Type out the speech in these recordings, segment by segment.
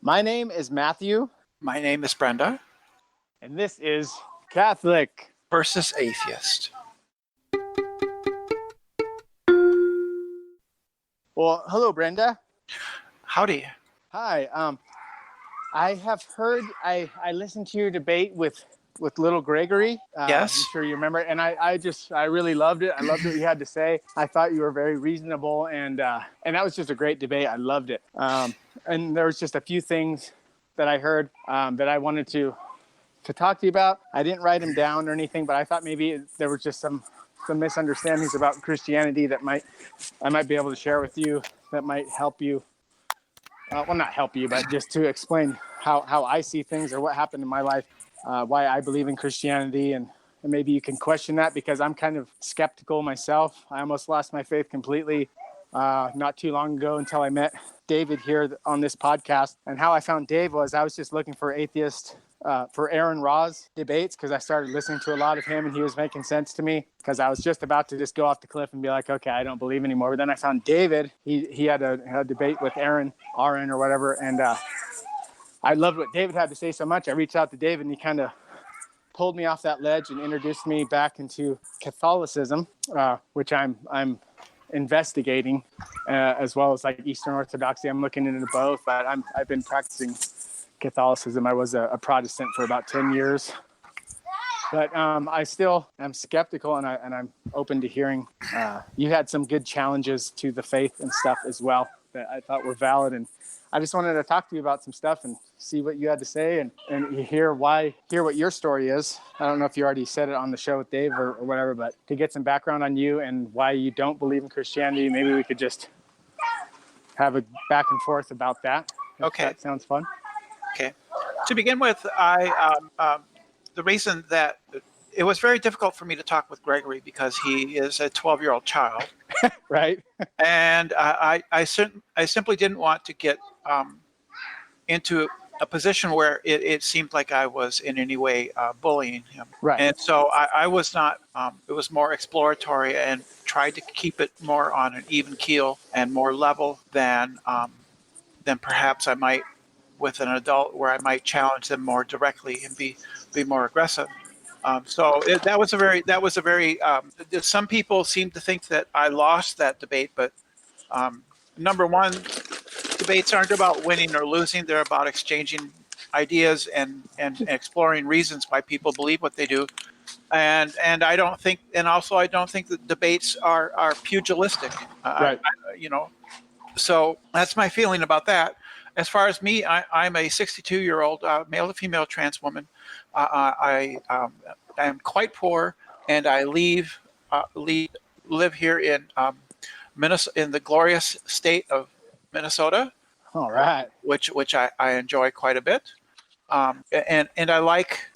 My name is Matthew, My name is Brenda and this is Catholic. versus Atheist. Well, hello, Brenda. Howdy. Hi. I have heard. I listened to your debate with little Gregory. Yes. I'm sure you remember. And I really loved it. I loved what you had to say. I thought you were very reasonable, and that was just a great debate. I loved it. And there was just a few things that I heard that I wanted to talk to you about. I didn't write them down or anything, but I thought maybe there was just some misunderstandings about Christianity that I might be able to share with you that might help you. Well, not help you, but just to explain how I see things or what happened in my life, why I believe in Christianity, and maybe you can question that because I'm kind of skeptical myself. I almost lost my faith completely not too long ago until I met David here on this podcast. And how I found Dave was I was just looking for atheist, for Aaron Ra's debates, because I started listening to a lot of him and he was making sense to me, because I was just about to just go off the cliff and be like, okay, I don't believe anymore. But then I found David. He had a debate with Aaron or whatever, and I loved what David had to say so much. I reached out to David and he kind of pulled me off that ledge and introduced me back into Catholicism, which I'm investigating, as well as like Eastern Orthodoxy. I'm looking into both, but I've been practicing Catholicism. I was a Protestant for about 10 years, but I still am skeptical, and I'm open to hearing. You had some good challenges to the faith and stuff as well that I thought were valid, and I just wanted to talk to you about some stuff and see what you had to say, and hear what your story is. I don't know if you already said it on the show with Dave or whatever, but to get some background on you and why you don't believe in Christianity, maybe we could just have a back and forth about that. Okay. That sounds fun. Okay. To begin with, the reason that it was very difficult for me to talk with Gregory because he is a 12-year-old child. Right. And I simply didn't want to get into a position where it seemed like I was in any way bullying him. Right. And so I was not, it was more exploratory and tried to keep it more on an even keel and more level than perhaps I might with an adult, where I might challenge them more directly and be more aggressive. That was a very. Some people seem to think that I lost that debate, but number one, debates aren't about winning or losing. They're about exchanging ideas and exploring reasons why people believe what they do. And I don't think that debates are pugilistic. Right. So that's my feeling about that. As far as me, I'm a 62-year-old male to female trans woman. I am quite poor, and I live here in Minnesota, in the glorious state of Minnesota. All right. Which I enjoy quite a bit, and I like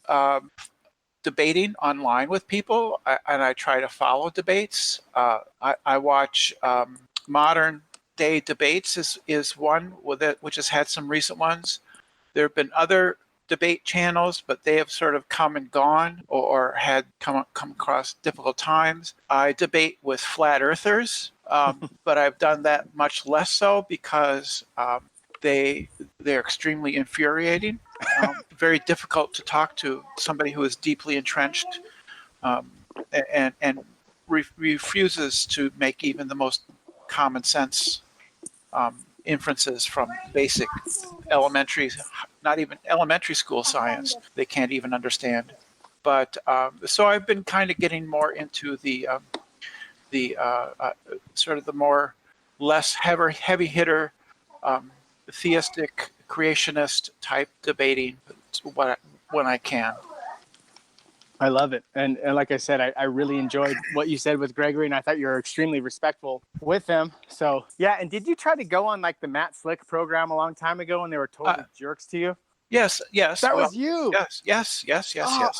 debating online with people, and I try to follow debates. I watch modern day debates is one with it, which has had some recent ones. There have been other debate channels, but they have sort of come and gone, or had come across difficult times. I debate with flat earthers, but I've done that much less so because they're extremely infuriating. Very difficult to talk to somebody who is deeply entrenched and refuses to make even the most common sense inferences from basic not even elementary school science. They can't even understand. But so I've been kind of getting more into the sort of the more less heavy hitter theistic creationist type debating when I can. I love it. And like I said, I really enjoyed what you said with Gregory, and I thought you were extremely respectful with him. So, yeah. And did you try to go on like the Matt Slick program a long time ago when they were total jerks to you? Yes. That was you. Yes.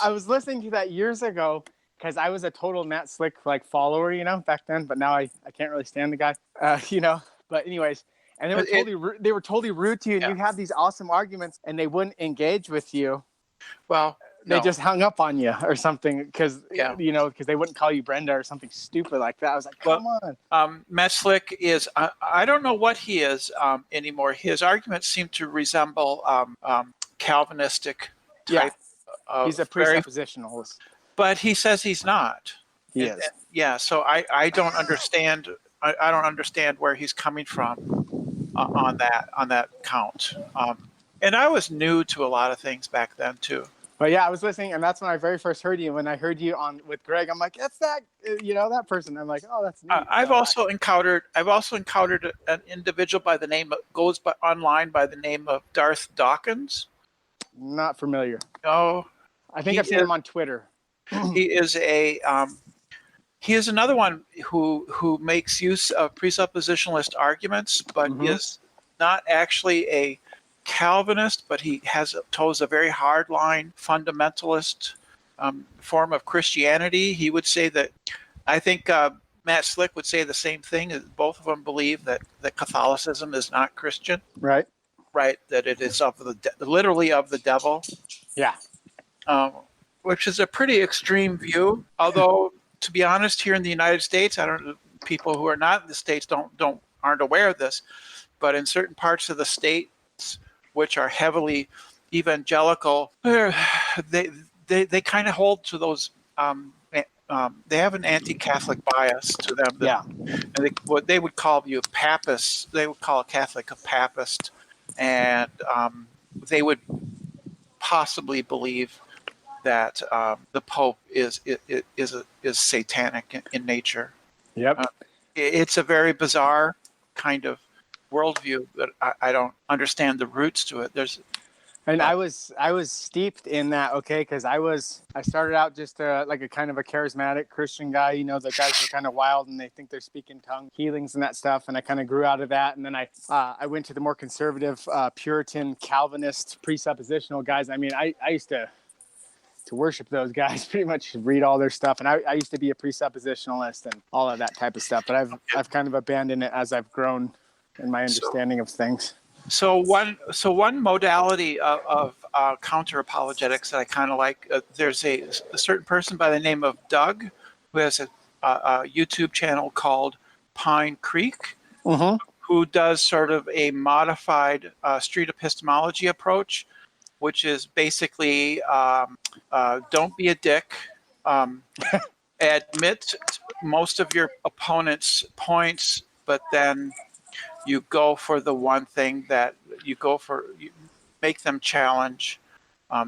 I was listening to that years ago because I was a total Matt Slick like follower, back then. But now I can't really stand the guy, But anyways, and they were totally rude to you, and you had these awesome arguments, and they wouldn't engage with you. Well, they No. just hung up on you or something because Yeah. because they wouldn't call you Brenda or something stupid like that. I was like, Well, come on. Matt Slick is, I don't know what he is anymore. His arguments seem to resemble Calvinistic Yeah, type of he's a very, presuppositionalist. but he says he's not. He is. Yeah, so I don't understand. I don't understand where he's coming from on that count. And I was new to a lot of things back then too. But yeah, I was listening, and that's when I very first heard you. When I heard you on with Greg, I'm like, that's that, that person. I'm like, oh, that's neat. I've also encountered an individual by the name of, online by the name of Darth Dawkins. Not familiar. No, I think I've seen him on Twitter. he is another one who makes use of presuppositionalist arguments, but is not actually a Calvinist, but he toes a very hardline fundamentalist form of Christianity. He would say that, I think Matt Slick would say the same thing. Both of them believe that Catholicism is not Christian. Right. Right, that it is literally of the devil. Yeah. Which is a pretty extreme view. Although, to be honest, here in the United States, people who are not in the States aren't aware of this, but in certain parts of the states which are heavily evangelical, they kind of hold to those. They have an anti-Catholic bias to them. And what they would call you Papist, they would call a Catholic a Papist, and they would possibly believe that the Pope is satanic in nature. Yep. It's a very bizarre kind of worldview that I don't understand the roots to it. I was steeped in that, okay, because I started out just like a kind of a charismatic Christian guy. The guys are kind of wild and they think they're speaking tongue healings and that stuff, and I kind of grew out of that. And then I went to the more conservative Puritan Calvinist presuppositional guys. I mean, I used to worship those guys, pretty much read all their stuff, and I used to be a presuppositionalist and all of that type of stuff. But I've kind of abandoned it as I've grown in my understanding of things. So one modality of counter apologetics that I kind of like, there's a certain person by the name of Doug who has a YouTube channel called Pine Creek, who does sort of a modified street epistemology approach, which is basically don't be a dick, admit most of your opponent's points, but then you go for the one thing that you make them challenge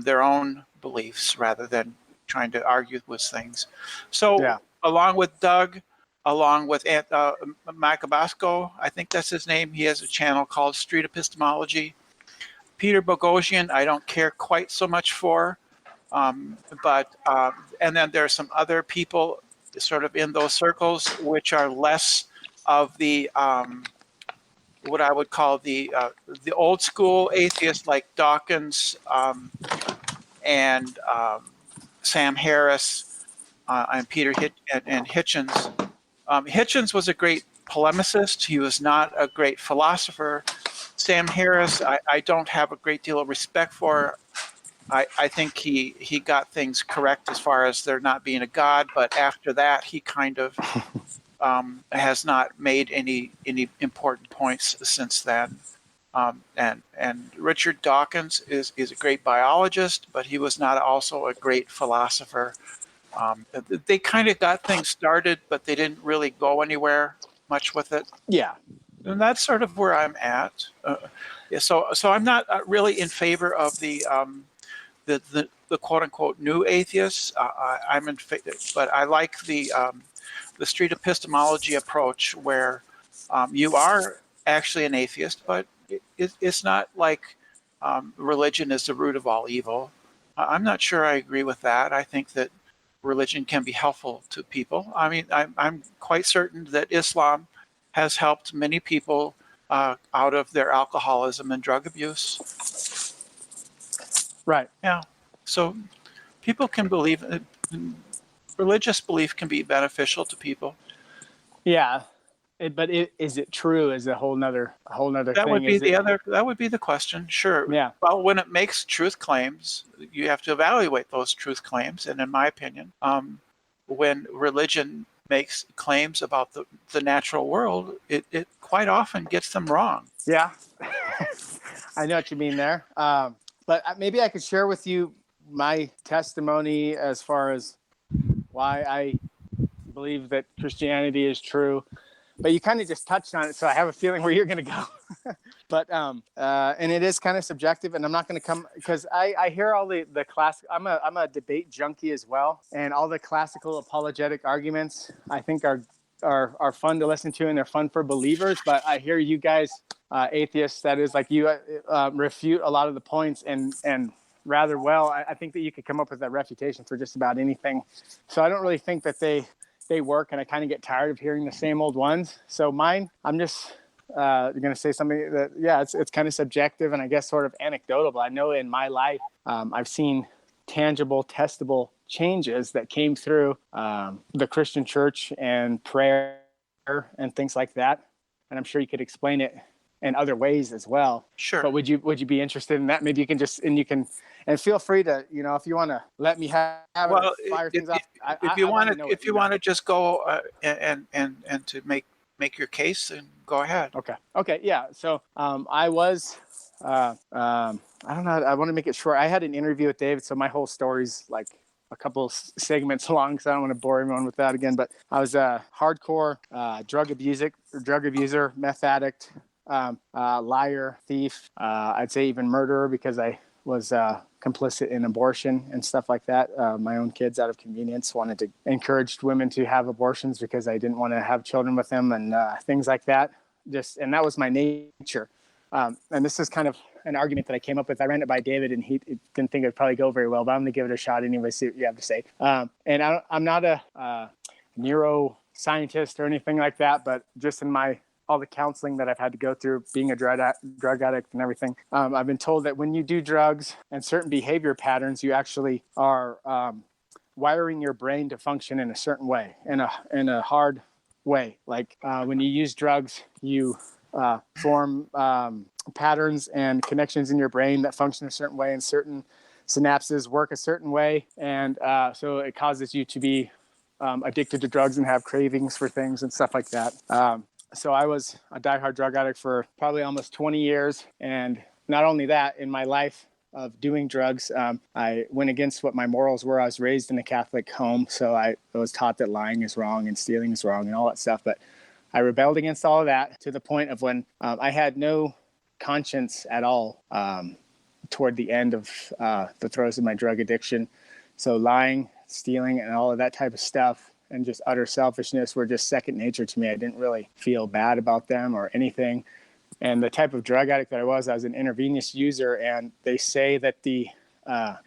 their own beliefs rather than trying to argue with things. So along with Doug, along with Macabasco, I think that's his name, he has a channel called Street Epistemology. Peter Boghossian, I don't care quite so much for, but and then there are some other people sort of in those circles which are less of the what I would call the old school atheists like Dawkins and Sam Harris and Peter and Hitchens. Hitchens was a great polemicist. He was not a great philosopher. Sam Harris, I don't have a great deal of respect for. I think he got things correct as far as there not being a God, but after that he kind of has not made any important points since then. And Richard Dawkins is a great biologist, but he was not also a great philosopher. They kind of got things started, but they didn't really go anywhere much with it. Yeah. And that's sort of where I'm at. So I'm not really in favor of the quote unquote new atheists. I'm in favor, but I like the street epistemology approach where you are actually an atheist, but it's not like religion is the root of all evil. I'm not sure I agree with that. I think that religion can be helpful to people. I mean, I'm quite certain that Islam has helped many people out of their alcoholism and drug abuse. Right. Yeah. So people can believe, religious belief can be beneficial to people. Yeah. Is it true is a whole nother That would thing. be Is it? that would be the question. Sure. Yeah. Well, when it makes truth claims, you have to evaluate those truth claims. And in my opinion, when religion makes claims about the natural world, it quite often gets them wrong. Yeah. I know what you mean there. But maybe I could share with you my testimony as far as why I believe that Christianity is true. But you kind of just touched on it, so I have a feeling where you're going to go. But and it is kind of subjective, and I'm not going to come because I hear all the class. I'm a debate junkie as well, and all the classical apologetic arguments I think are fun to listen to, and they're fun for believers. But I hear you guys, atheists, that is, like you, refute a lot of the points and rather well. I think that you could come up with a refutation for just about anything. So I don't really think that they work, and I kind of get tired of hearing the same old ones. So mine, I'm just going to say something that, yeah, it's kind of subjective and I guess sort of anecdotal. But I know in my life, I've seen tangible, testable changes that came through the Christian church and prayer and things like that. And I'm sure you could explain it in other ways as well. Sure. But would you be interested in that? Maybe you can just, and you can, and feel free to, if you want to let me have Well, it, fire things off. if you want to, if you want to just go and to make your case, then go ahead. Okay. Yeah. So I was, I don't know. I want to make it short. I had an interview with David, so my whole story's like a couple segments long, so I don't want to bore everyone with that again. But I was a hardcore drug abuser, meth addict, liar, thief. I'd say even murderer, because I was complicit in abortion and stuff like that. My own kids, out of convenience, wanted to encourage women to have abortions because I didn't want to have children with them, and things like that. And that was my nature. And this is kind of an argument that I came up with. I ran it by David, and he didn't think it would probably go very well, but I'm going to give it a shot anyway, see what you have to say. And I'm not a neuroscientist or anything like that, but just in all the counseling that I've had to go through, being a drug addict and everything, I've been told that when you do drugs and certain behavior patterns, you actually are wiring your brain to function in a certain way, in a hard way. Like when you use drugs, you form patterns and connections in your brain that function a certain way, and certain synapses work a certain way, and so it causes you to be addicted to drugs and have cravings for things and stuff like that. So I was a diehard drug addict for probably almost 20 years. And not only that, in my life of doing drugs, I went against what my morals were. I was raised in a Catholic home, so I was taught that lying is wrong and stealing is wrong and all that stuff. But I rebelled against all of that to the point of when I had no conscience at all toward the end of the throes of my drug addiction. So lying, stealing, and all of that type of stuff, and just utter selfishness, were just second nature to me. I didn't really feel bad about them or anything. And the type of drug addict that I was an intravenous user. And they say that the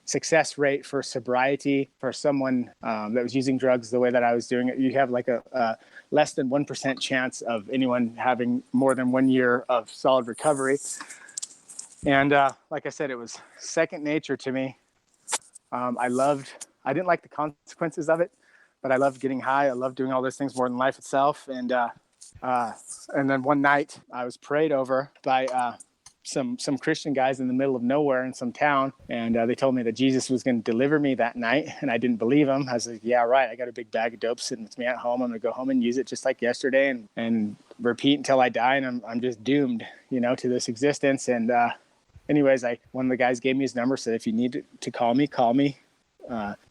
success rate for sobriety for someone that was using drugs the way that I was doing it, you have like a less than 1% chance of anyone having more than 1 year of solid recovery. And like I said, it was second nature to me. I didn't like the consequences of it, but I loved getting high. I loved doing all those things more than life itself. And then one night I was prayed over by some Christian guys in the middle of nowhere in some town. And they told me that Jesus was going to deliver me that night. And I didn't believe them. I was like, yeah, right. I got a big bag of dope sitting with me at home. I'm going to go home and use it just like yesterday and repeat until I die. And I'm just doomed, to this existence. And anyways, one of the guys gave me his number, said, if you need to call me.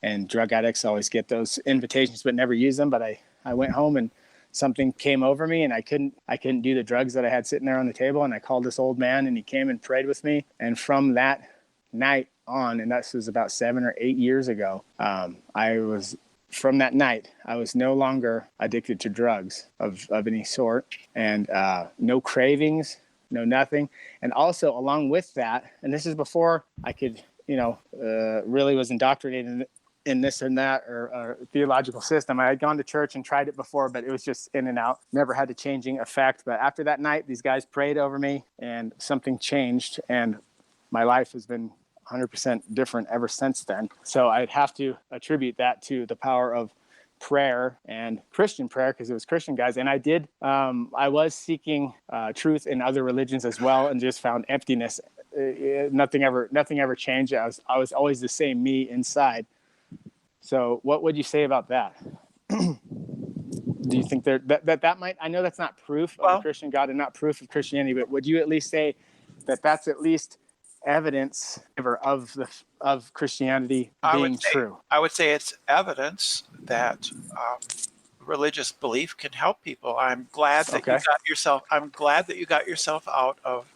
And drug addicts always get those invitations but never use them. But I went home and something came over me, and I couldn't do the drugs that I had sitting there on the table. And I called this old man, and he came and prayed with me. And from that night on, and that was about 7 or 8 years ago, from that night, I was no longer addicted to drugs of any sort, and no cravings, no nothing. And also along with that, and this is before I could really was indoctrinated in this and that or theological system. I had gone to church and tried it before, but it was just in and out. Never had a changing effect. But after that night, these guys prayed over me, and something changed, and my life has been 100% different ever since then. So I'd have to attribute that to the power of prayer and Christian prayer, because it was Christian guys. And I was seeking truth in other religions as well, and just found emptiness. Nothing ever changed. I was always the same me inside. So what would you say about that? Do you think that might, I know that's not proof of a Well, Christian God and not proof of Christianity, but would you at least say that that's at least evidence of Christianity I would being say true? I would say it's evidence that religious belief can help people. I'm glad that Okay. you got yourself out of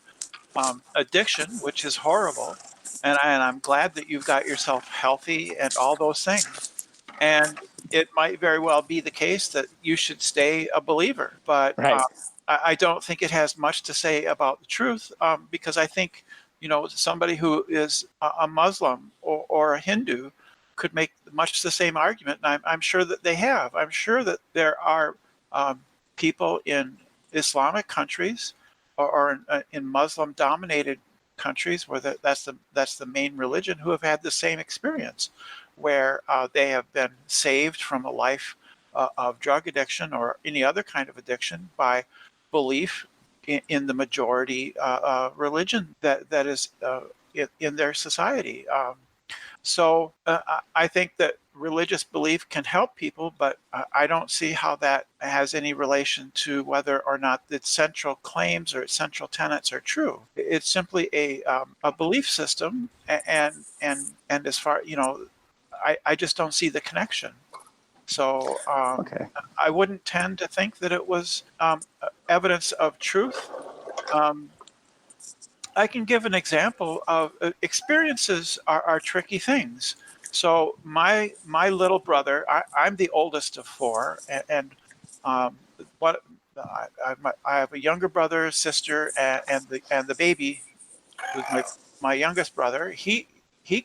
addiction, which is horrible, and I'm glad that you've got yourself healthy and all those things. And it might very well be the case that you should stay a believer, but Right. I don't think it has much to say about the truth, because I think, somebody who is a Muslim or a Hindu could make much the same argument, and I'm sure that they have. I'm sure that there are people in Islamic countries or in Muslim-dominated countries where that's the main religion, who have had the same experience, where they have been saved from a life of drug addiction or any other kind of addiction by belief in the majority religion that is in their society. So I think that religious belief can help people, but I don't see how that has any relation to whether or not its central claims or its central tenets are true. It's simply a belief system, and as far, I just don't see the connection. So Okay. I wouldn't tend to think that it was evidence of truth. Um, I can give an example of experiences are tricky things. So my little brother, I'm the oldest of four, and um, what I have a younger brother, sister, and the baby, who's my youngest brother. He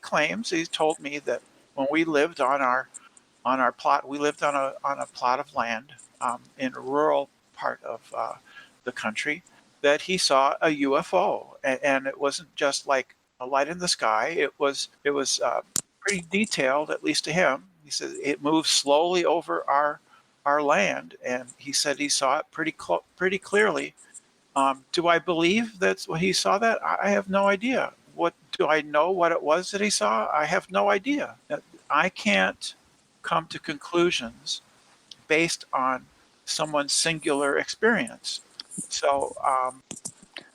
claims, he's told me that when we lived on our plot, we lived on a plot of land in a rural part of the country, that he saw a UFO, and it wasn't just like a light in the sky. It was pretty detailed, at least to him. He said it moved slowly over our land, and he said he saw it pretty clearly. Do I believe that's what he saw? That I have no idea. What do I know? What it was that he saw? I have no idea. I can't come to conclusions based on someone's singular experience. So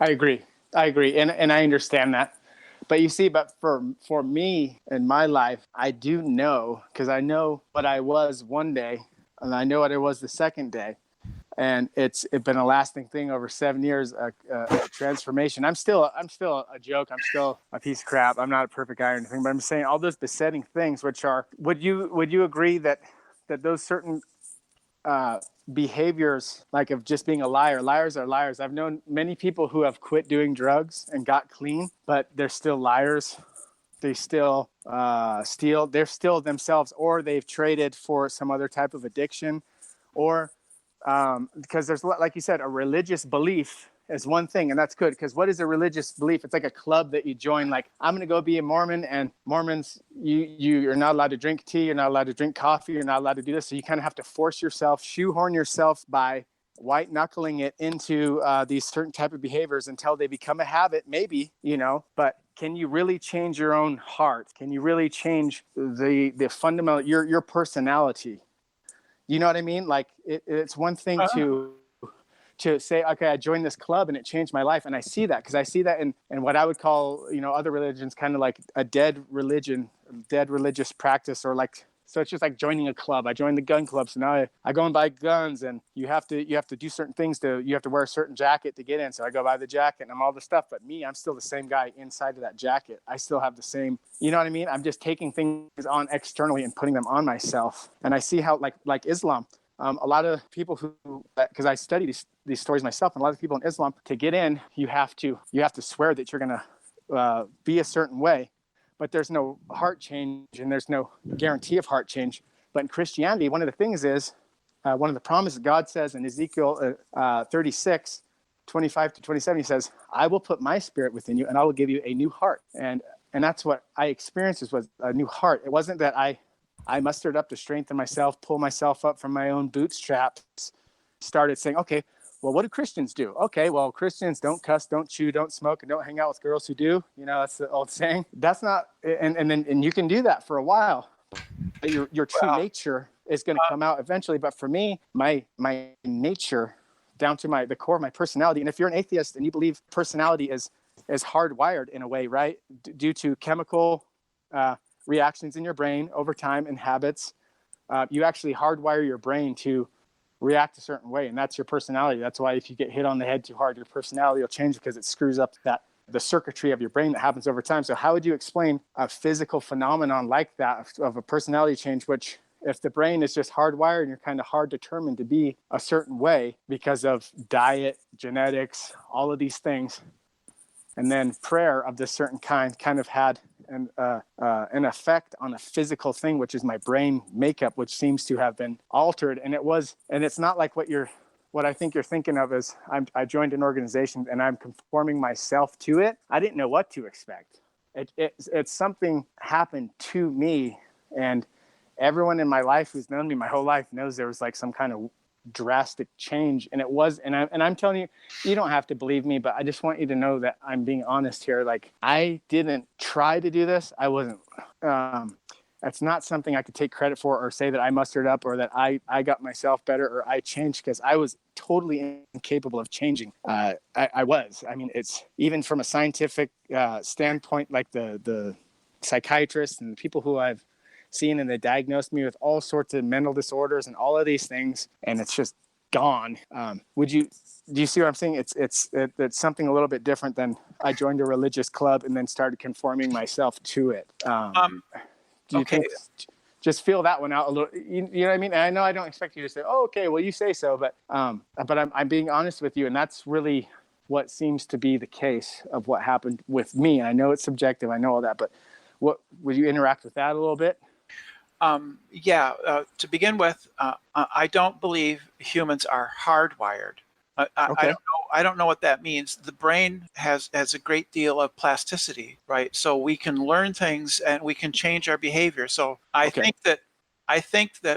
I agree. And I understand that. But you see, but for me in my life, I do know, because I know what I was one day, and I know what I was the second day, and it's been a lasting thing over 7 years, a transformation. I'm still a joke. I'm still a piece of crap. I'm not a perfect guy or anything, but I'm saying all those besetting things, which are. Would you agree that those certain behaviors, like of just being a liar. Liars are liars. I've known many people who have quit doing drugs and got clean, but they're still liars. They still steal. They're still themselves, or they've traded for some other type of addiction, or because there's, like you said, a religious belief is one thing, and that's good, because what is a religious belief? It's like a club that you join. Like, I'm going to go be a Mormon, and Mormons, you're not allowed to drink tea, you're not allowed to drink coffee, you're not allowed to do this. So you kind of have to force yourself, shoehorn yourself by white knuckling it into these certain type of behaviors until they become a habit, maybe, but can you really change your own heart? Can you really change the fundamental, your personality? You know what I mean? Like it's one thing to say, okay, I joined this club and it changed my life. And I see that, because I see that in what I would call, other religions, kind of like a dead religion, dead religious practice, or like, so it's just like joining a club. I joined the gun club. So now I go and buy guns, and you have to do certain things you have to wear a certain jacket to get in. So I go buy the jacket and I'm all the stuff, but me, I'm still the same guy inside of that jacket. I still have the same, you know what I mean? I'm just taking things on externally and putting them on myself. And I see how like Islam, a lot of people who, because I study these stories myself, and a lot of people in Islam, to get in, you have to swear that you're going to be a certain way, but there's no heart change and there's no guarantee of heart change. But in Christianity, one of the things is, one of the promises God says in Ezekiel 36, 25 to 27, he says, I will put my spirit within you and I will give you a new heart. And that's what I experienced, was a new heart. It wasn't that I I mustered up the strength in myself, pull myself up from my own bootstraps, started saying, okay, well, what do Christians do? Okay, well, Christians don't cuss, don't chew, don't smoke, and don't hang out with girls who do. That's the old saying. That's not, and you can do that for a while. But your true Well, nature is going to come out eventually. But for me, my nature, down to the core of my personality. And if you're an atheist and you believe personality is hardwired in a way, right, due to chemical reactions in your brain over time and habits, you actually hardwire your brain to react a certain way, and that's your personality. That's why if you get hit on the head too hard, your personality will change because it screws up the circuitry of your brain that happens over time. So how would you explain a physical phenomenon like that of a personality change, which if the brain is just hardwired and you're kind of hard determined to be a certain way because of diet, genetics, all of these things, and then prayer of this certain kind of had an effect on a physical thing, which is my brain makeup, which seems to have been altered. And it's not like what I think you're thinking of is I joined an organization and I'm conforming myself to it. I didn't know what to expect. It's something happened to me, and everyone in my life who's known me my whole life knows there was like some kind of drastic change, and it was, and I'm telling you, you don't have to believe me, but I just want you to know that I'm being honest here. Like, I didn't try to do this. I wasn't that's not something I could take credit for or say that I mustered up or that I got myself better or I changed, because I was totally incapable of changing. I mean, it's even from a scientific standpoint, like the psychiatrists and the people who I've seen, and they diagnosed me with all sorts of mental disorders and all of these things, and it's just gone. Do you see what I'm saying? It's something a little bit different than I joined a religious club and then started conforming myself to it. Do you okay. think, just feel that one out a little, you know what I mean? And I know I don't expect you to say, oh, okay, well, you say so, but I'm being honest with you, and that's really what seems to be the case of what happened with me. And I know it's subjective, I know all that, but would you interact with that a little bit? To begin with, I don't believe humans are hardwired. Okay. I don't know what that means. The brain has a great deal of plasticity, right? So we can learn things and we can change our behavior. So I think that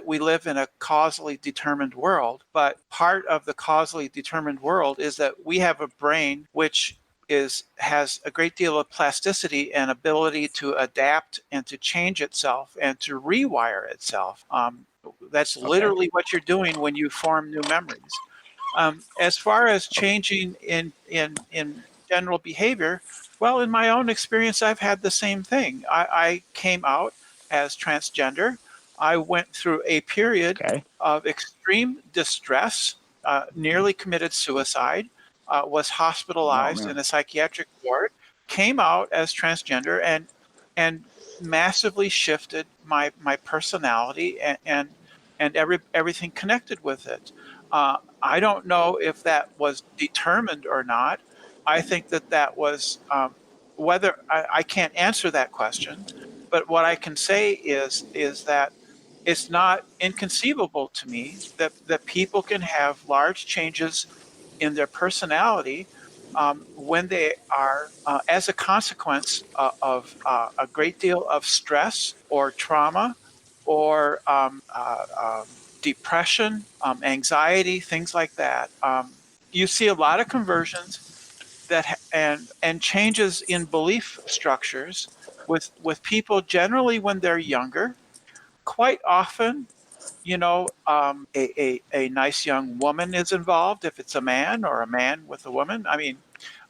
we live in a causally determined world, but part of the causally determined world is that we have a brain which has a great deal of plasticity and ability to adapt and to change itself and to rewire itself. That's literally what you're doing when you form new memories. As far as changing in general behavior, well, in my own experience, I've had the same thing. I came out as transgender. I went through a period of extreme distress, nearly committed suicide, was hospitalized in a psychiatric ward, came out as transgender, and massively shifted my personality and everything connected with it. I don't know if that was determined or not. I think that was whether I can't answer that question, but what I can say is that it's not inconceivable to me that people can have large changes in their personality when they are, as a consequence of a great deal of stress or trauma or depression, anxiety, things like that. You see a lot of conversions and changes in belief structures with people generally when they're younger. Quite often, a nice young woman is involved if it's a man, or a man with a woman. I mean,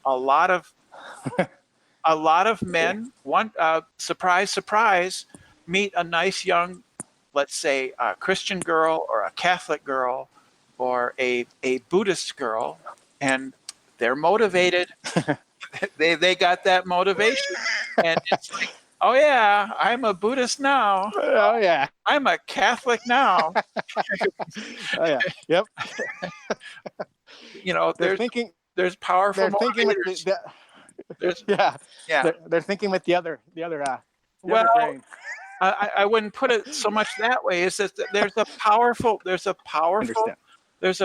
a lot of men, surprise, surprise, meet a nice young, let's say, a Christian girl or a Catholic girl or a Buddhist girl, and they're motivated. they got that motivation, and it's like, oh yeah, I'm a Buddhist now. Oh yeah. I'm a Catholic now. Oh yeah. Yep. There's powerful motivators. They're thinking with the other Well, brain. I wouldn't put it so much that way. It's that there's a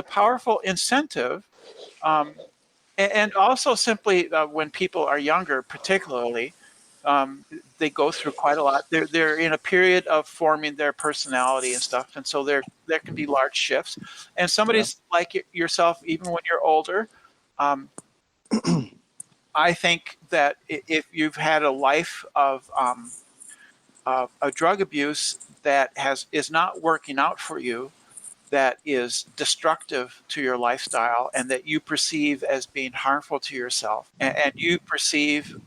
powerful incentive, and also simply when people are younger, particularly, they go through quite a lot. They're in a period of forming their personality and stuff, and so there can be large shifts. And somebody's like yourself, even when you're older, um, I think that if you've had a life of a drug abuse that is not working out for you, that is destructive to your lifestyle, and that you perceive as being harmful to yourself, and you perceive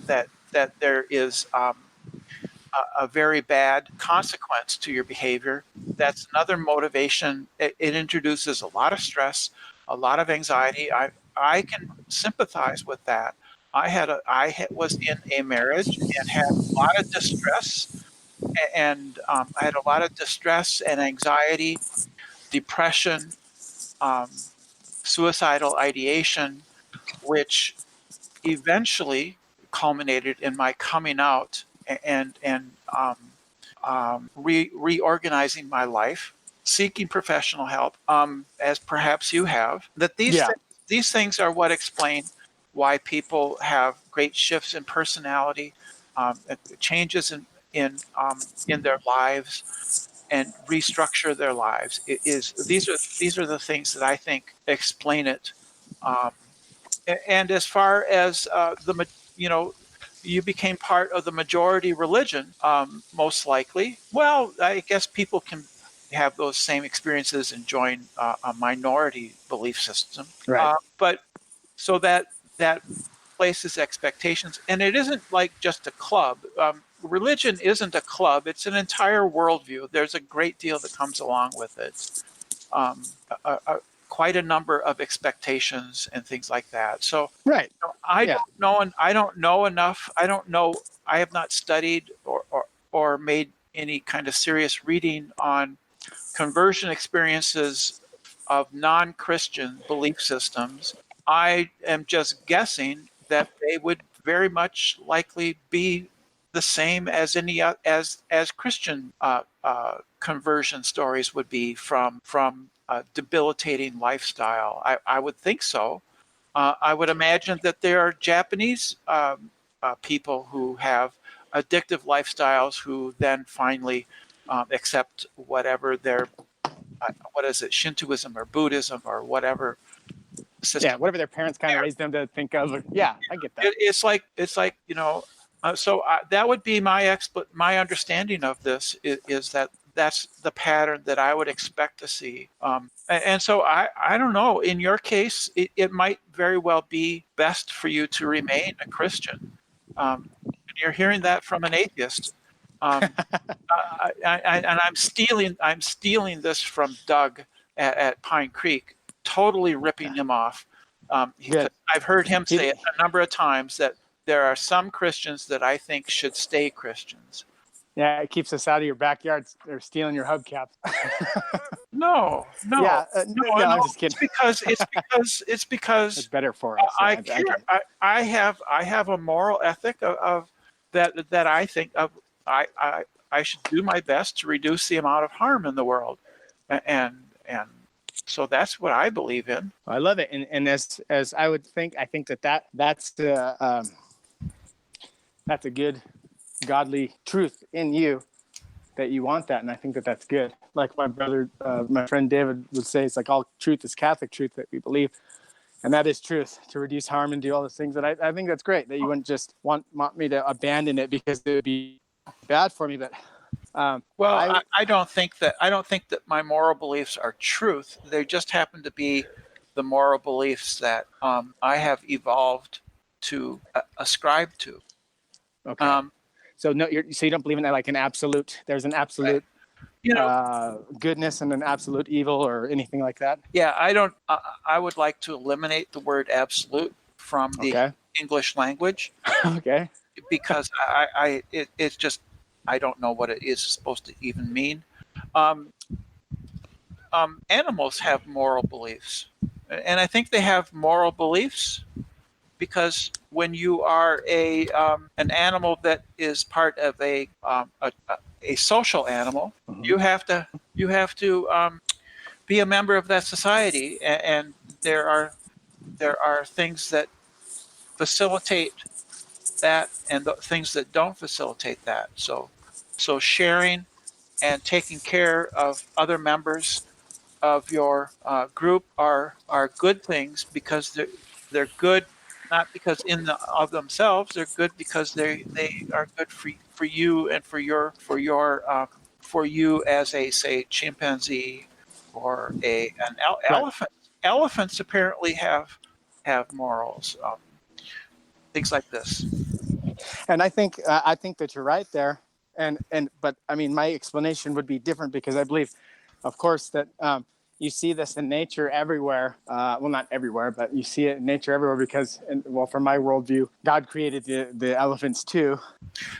that there is a very bad consequence to your behavior, that's another motivation. It introduces a lot of stress, a lot of anxiety. I can sympathize with that. Was in a marriage and had a lot of distress, and I had a lot of distress and anxiety, depression, um, suicidal ideation, which eventually culminated in my coming out and reorganizing my life, seeking professional help, as perhaps you have. That these things are what explain why people have great shifts in personality, changes in their lives, and restructure their lives. These are the things that I think explain it. Um, and as far as you became part of the majority religion, most likely. Well, I guess people can have those same experiences and join a minority belief system. Right. But so that places expectations, and it isn't like just a club. Religion isn't a club; it's an entire worldview. There's a great deal that comes along with it. Um, Quite a number of expectations and things like that. So Right. I don't know, and I don't know enough. I don't know. I have not studied or made any kind of serious reading on conversion experiences of non-Christian belief systems. I am just guessing that they would very much likely be the same as as Christian conversion stories would be from a debilitating lifestyle. I would think so. I would imagine that there are Japanese people who have addictive lifestyles who then finally accept whatever their what is it, Shintoism or Buddhism or whatever system. Yeah, whatever their parents kind of raised them to think of. Yeah, I get that. It's like so that would be my understanding of this is that that's the pattern that I would expect to see. And so I don't know. In your case, it might very well be best for you to remain a Christian. And you're hearing that from an atheist. And I'm stealing this from Doug at Pine Creek, totally ripping him off. I've heard him say it a number of times that there are some Christians that I think should stay Christians. Yeah, it keeps us out of your backyard. They're stealing your hubcaps. No. Yeah, no, I'm just kidding. It's because it's better for us. I have a moral ethic of that I think of. I should do my best to reduce the amount of harm in the world, and so that's what I believe in. I love it, and as I would think, I think that's a good godly truth in you, that you want that, and I think that's good. Like my friend David would say, it's like all truth is Catholic truth that we believe, and that is truth, to reduce harm and do all those things. And I think that's great that you wouldn't just want me to abandon it because it would be bad for me. But I don't think that my moral beliefs are truth. They just happen to be the moral beliefs that I have evolved to ascribe to. Okay. So you don't believe in that, like an absolute. There's an absolute, goodness and an absolute evil or anything like that. Yeah, I don't. I would like to eliminate the word absolute from the English language. Okay. Because it's just, I don't know what it is supposed to even mean. Animals have moral beliefs, and I think they have moral beliefs because when you are an animal that is part of a social animal, mm-hmm. you have to be a member of that society, and there are things that facilitate that and the things that don't facilitate that. So sharing and taking care of other members of your group are good things because they're good not because in the, of themselves. They're good because they are good for you and for you as a, say, chimpanzee or an Right. elephant. Elephants apparently have morals, things like this. And I think that you're right there. And but I mean, my explanation would be different because I believe, of course, that you see this in nature everywhere. Well, not everywhere, but you see it in nature everywhere because, well, from my worldview, God created the elephants too,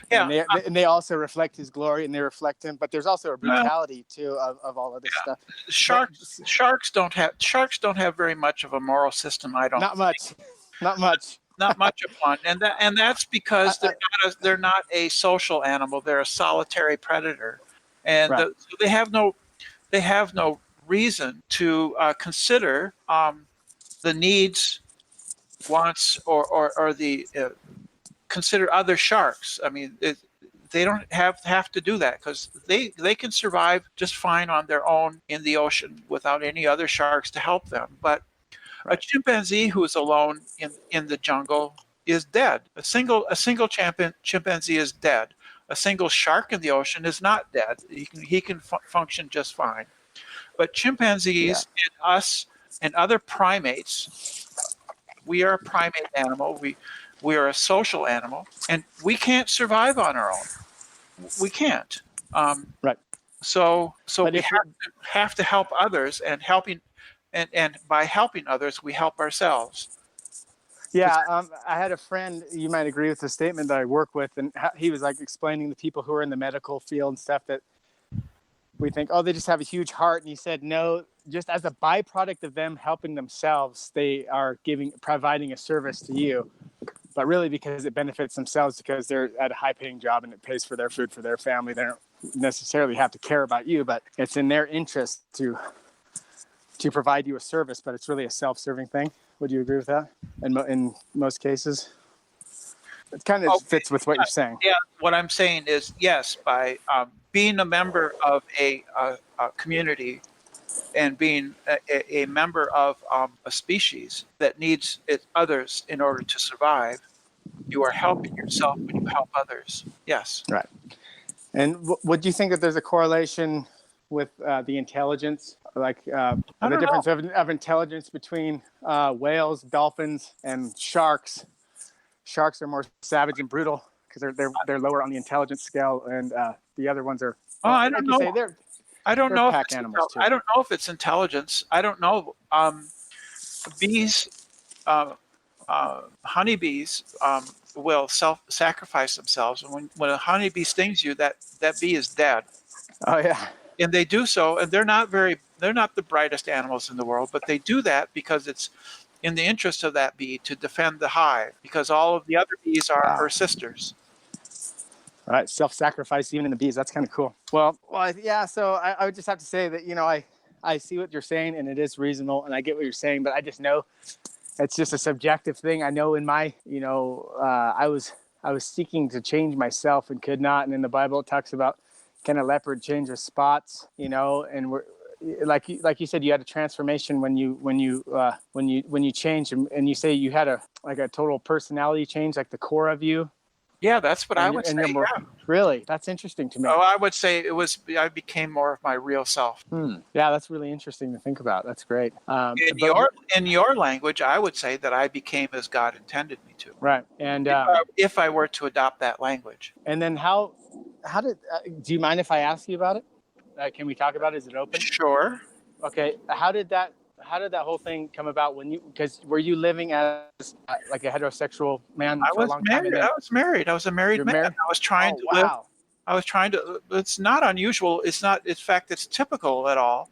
Yeah. and they also reflect His glory and they reflect Him. But there's also a Well, brutality too of all of this stuff. But sharks don't have very much of a moral system. I don't not much, not much. not much of one, and that's because I, they're not a social animal. They're a solitary predator, and right. so they have no reason to consider the needs, wants, or the consider other sharks. I mean, they don't have to do that because they can survive just fine on their own in the ocean without any other sharks to help them. But a Right. chimpanzee who is alone in the jungle is dead. A single chimpanzee is dead. A single shark in the ocean is not dead. He can function just fine. But Yeah. chimpanzees and us and other primates, we are a primate animal. We are a social animal, and we can't survive on our own. We can't. Um, Right. so But we if we, have to help others, and by helping others, we help ourselves. yeah, I had a friend. You might agree with the statement that I work with, and he was like explaining to people who are in the medical field and stuff that we think, oh, they just have a huge heart, and he said, no, just as a byproduct of them helping themselves, they are providing a service to you, but really because it benefits themselves because they're at a high-paying job and it pays for their food for their family. They don't necessarily have to care about you, but it's in their interest to provide you a service, but it's really a self-serving thing. Would you agree with that? In most cases, it kind of Okay. fits with what you're saying. Yeah. What I'm saying is, yes, by being a member of a community and being a member of a species that needs others in order to survive, you are helping yourself when you help others. Yes. Right. And would you think that there's a correlation with the intelligence, like I the don't know. difference of intelligence between whales, dolphins, and sharks? Sharks are more savage and brutal because they're lower on the intelligence scale, and the other ones are, Oh, well, I don't like you know. say, I don't they're know if pack it's animals too. I don't know if it's intelligence. I don't know. Bees, uh, honeybees, will self-sacrifice themselves, and when a honeybee stings you, that bee is dead. Oh yeah, And they do so, and they're not the brightest animals in the world, but they do that because it's in the interest of that bee to defend the hive, because all of the other bees are wow. her sisters. All right, self-sacrifice even in the bees. That's kind of cool. Well, yeah. So I would just have to say that I see what you're saying, and it is reasonable, and I get what you're saying, but I just know it's just a subjective thing. I know in my I was seeking to change myself and could not, and in the Bible it talks about can a leopard change his spots, and we're like you said, you had a transformation when you changed, and you say you had a total personality change, like the core of you, Yeah, that's what I would and you're say. more Yeah. really. That's interesting to me. Oh, I would say I became more of my real self. Yeah, that's really interesting to think about. That's great. In But your language, I would say that I became as God intended me to. right, and If I were to adopt that language. and then how did do you mind if I ask you about it? Can we talk about it? Is it open? Sure. Okay. How did that whole thing come about because were you living as like a heterosexual man I for a was long time and married. then I was married. I was a married you're man. married? I was trying Oh, to live. wow. It's not unusual. It's not, in fact, it's typical at all,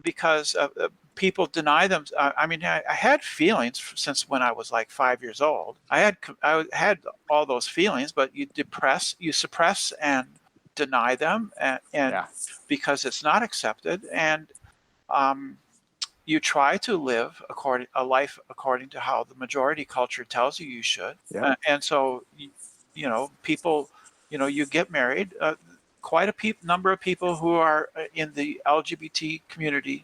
because people deny them. I mean, I had feelings since when I was like 5 years old. I had all those feelings, but you suppress and deny them, and Yeah. because it's not accepted. And um, you try to live a life according to how the majority culture tells you should. Yeah. And so, people, you get married. Quite a number of people who are in the LGBT community,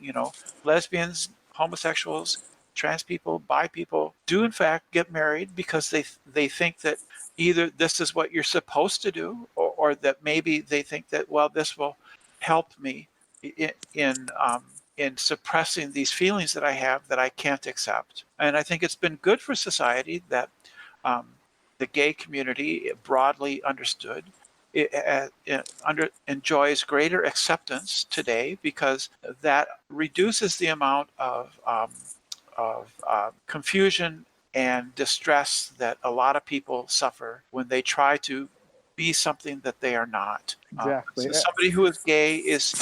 lesbians, homosexuals, trans people, bi people, do in fact get married because they think that either this is what you're supposed to do, or that maybe they think that, well, this will help me in suppressing these feelings that I have that I can't accept. And I think it's been good for society that the gay community, broadly understood, enjoys greater acceptance today, because that reduces the amount of confusion and distress that a lot of people suffer when they try to be something that they are not. Exactly. So somebody who is gay is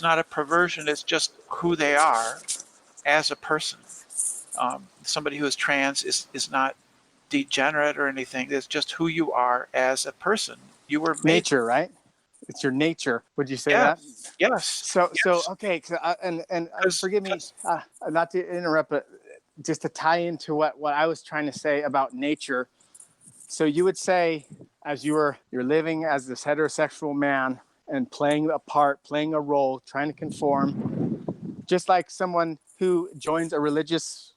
not a perversion. It's just who they are as a person. Somebody who is trans is not degenerate or anything. It's just who you are as a person. You were made. Nature, right? It's your nature. Would you say Yes. that? Yes. So okay. And forgive me, not to interrupt, but just to tie into what I was trying to say about nature. So you would say, as you're living as this heterosexual man and playing a part, playing a role, trying to conform, just like someone who joins a religious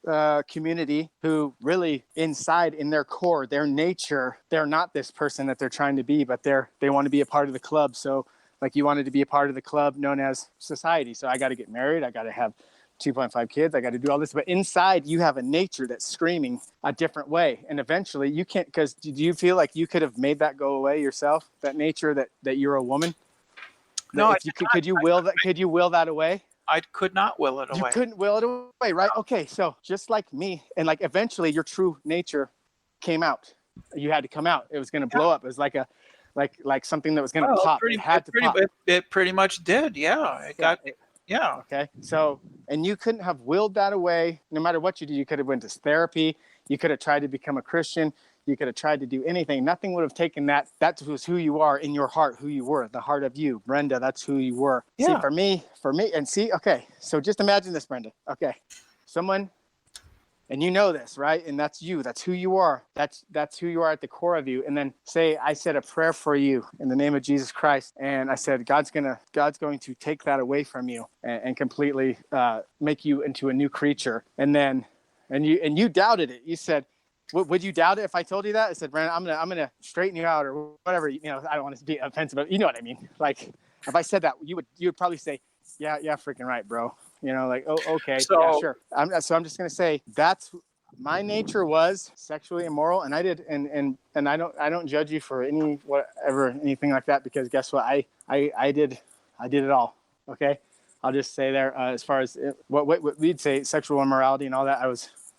community who really inside, in their core, their nature, they're not this person that they're trying to be, but they want to be a part of the club. So like you wanted to be a part of the club known as society. So I got to get married. I got to have 2.5 kids. I got to do all this. But inside you have a nature that's screaming a different way. And eventually you can't, because do you feel like you could have made that go away yourself? That nature that you're a woman? No, if you could you will that away? I could not will it away. You couldn't will it away, right? Okay, so just like me, and like eventually your true nature came out. You had to come out. It was going to blow up. It was like something that was going to pop. It had to pop. It pretty much did. Yeah, yeah. Okay, so and you couldn't have willed that away. No matter what you did, you could have went to therapy. You could have tried to become a Christian. You could have tried to do anything. Nothing would have taken that. That was who you are in your heart, who you were, the heart of you. Brenda, that's who you were. Yeah. See, for me, and see, okay, so just imagine this, Brenda. Okay, someone, and you know this, right? And that's you. That's who you are. That's who you are at the core of you. And then say, I said a prayer for you in the name of Jesus Christ. And I said, God's going to take that away from you and completely make you into a new creature. And then, and you doubted it. You said, would you doubt it if I told you that? I said, Brandon, I'm gonna straighten you out or whatever. I don't want to be offensive, but you know what I mean. Like, if I said that, you would probably say, yeah, freaking right, bro. Like, oh, okay, yeah, sure. So I'm just gonna say that's my nature was sexually immoral, and I did, and I don't judge you for anything like that, because guess what? I did it all. Okay, I'll just say there as far as what we'd say sexual immorality and all that.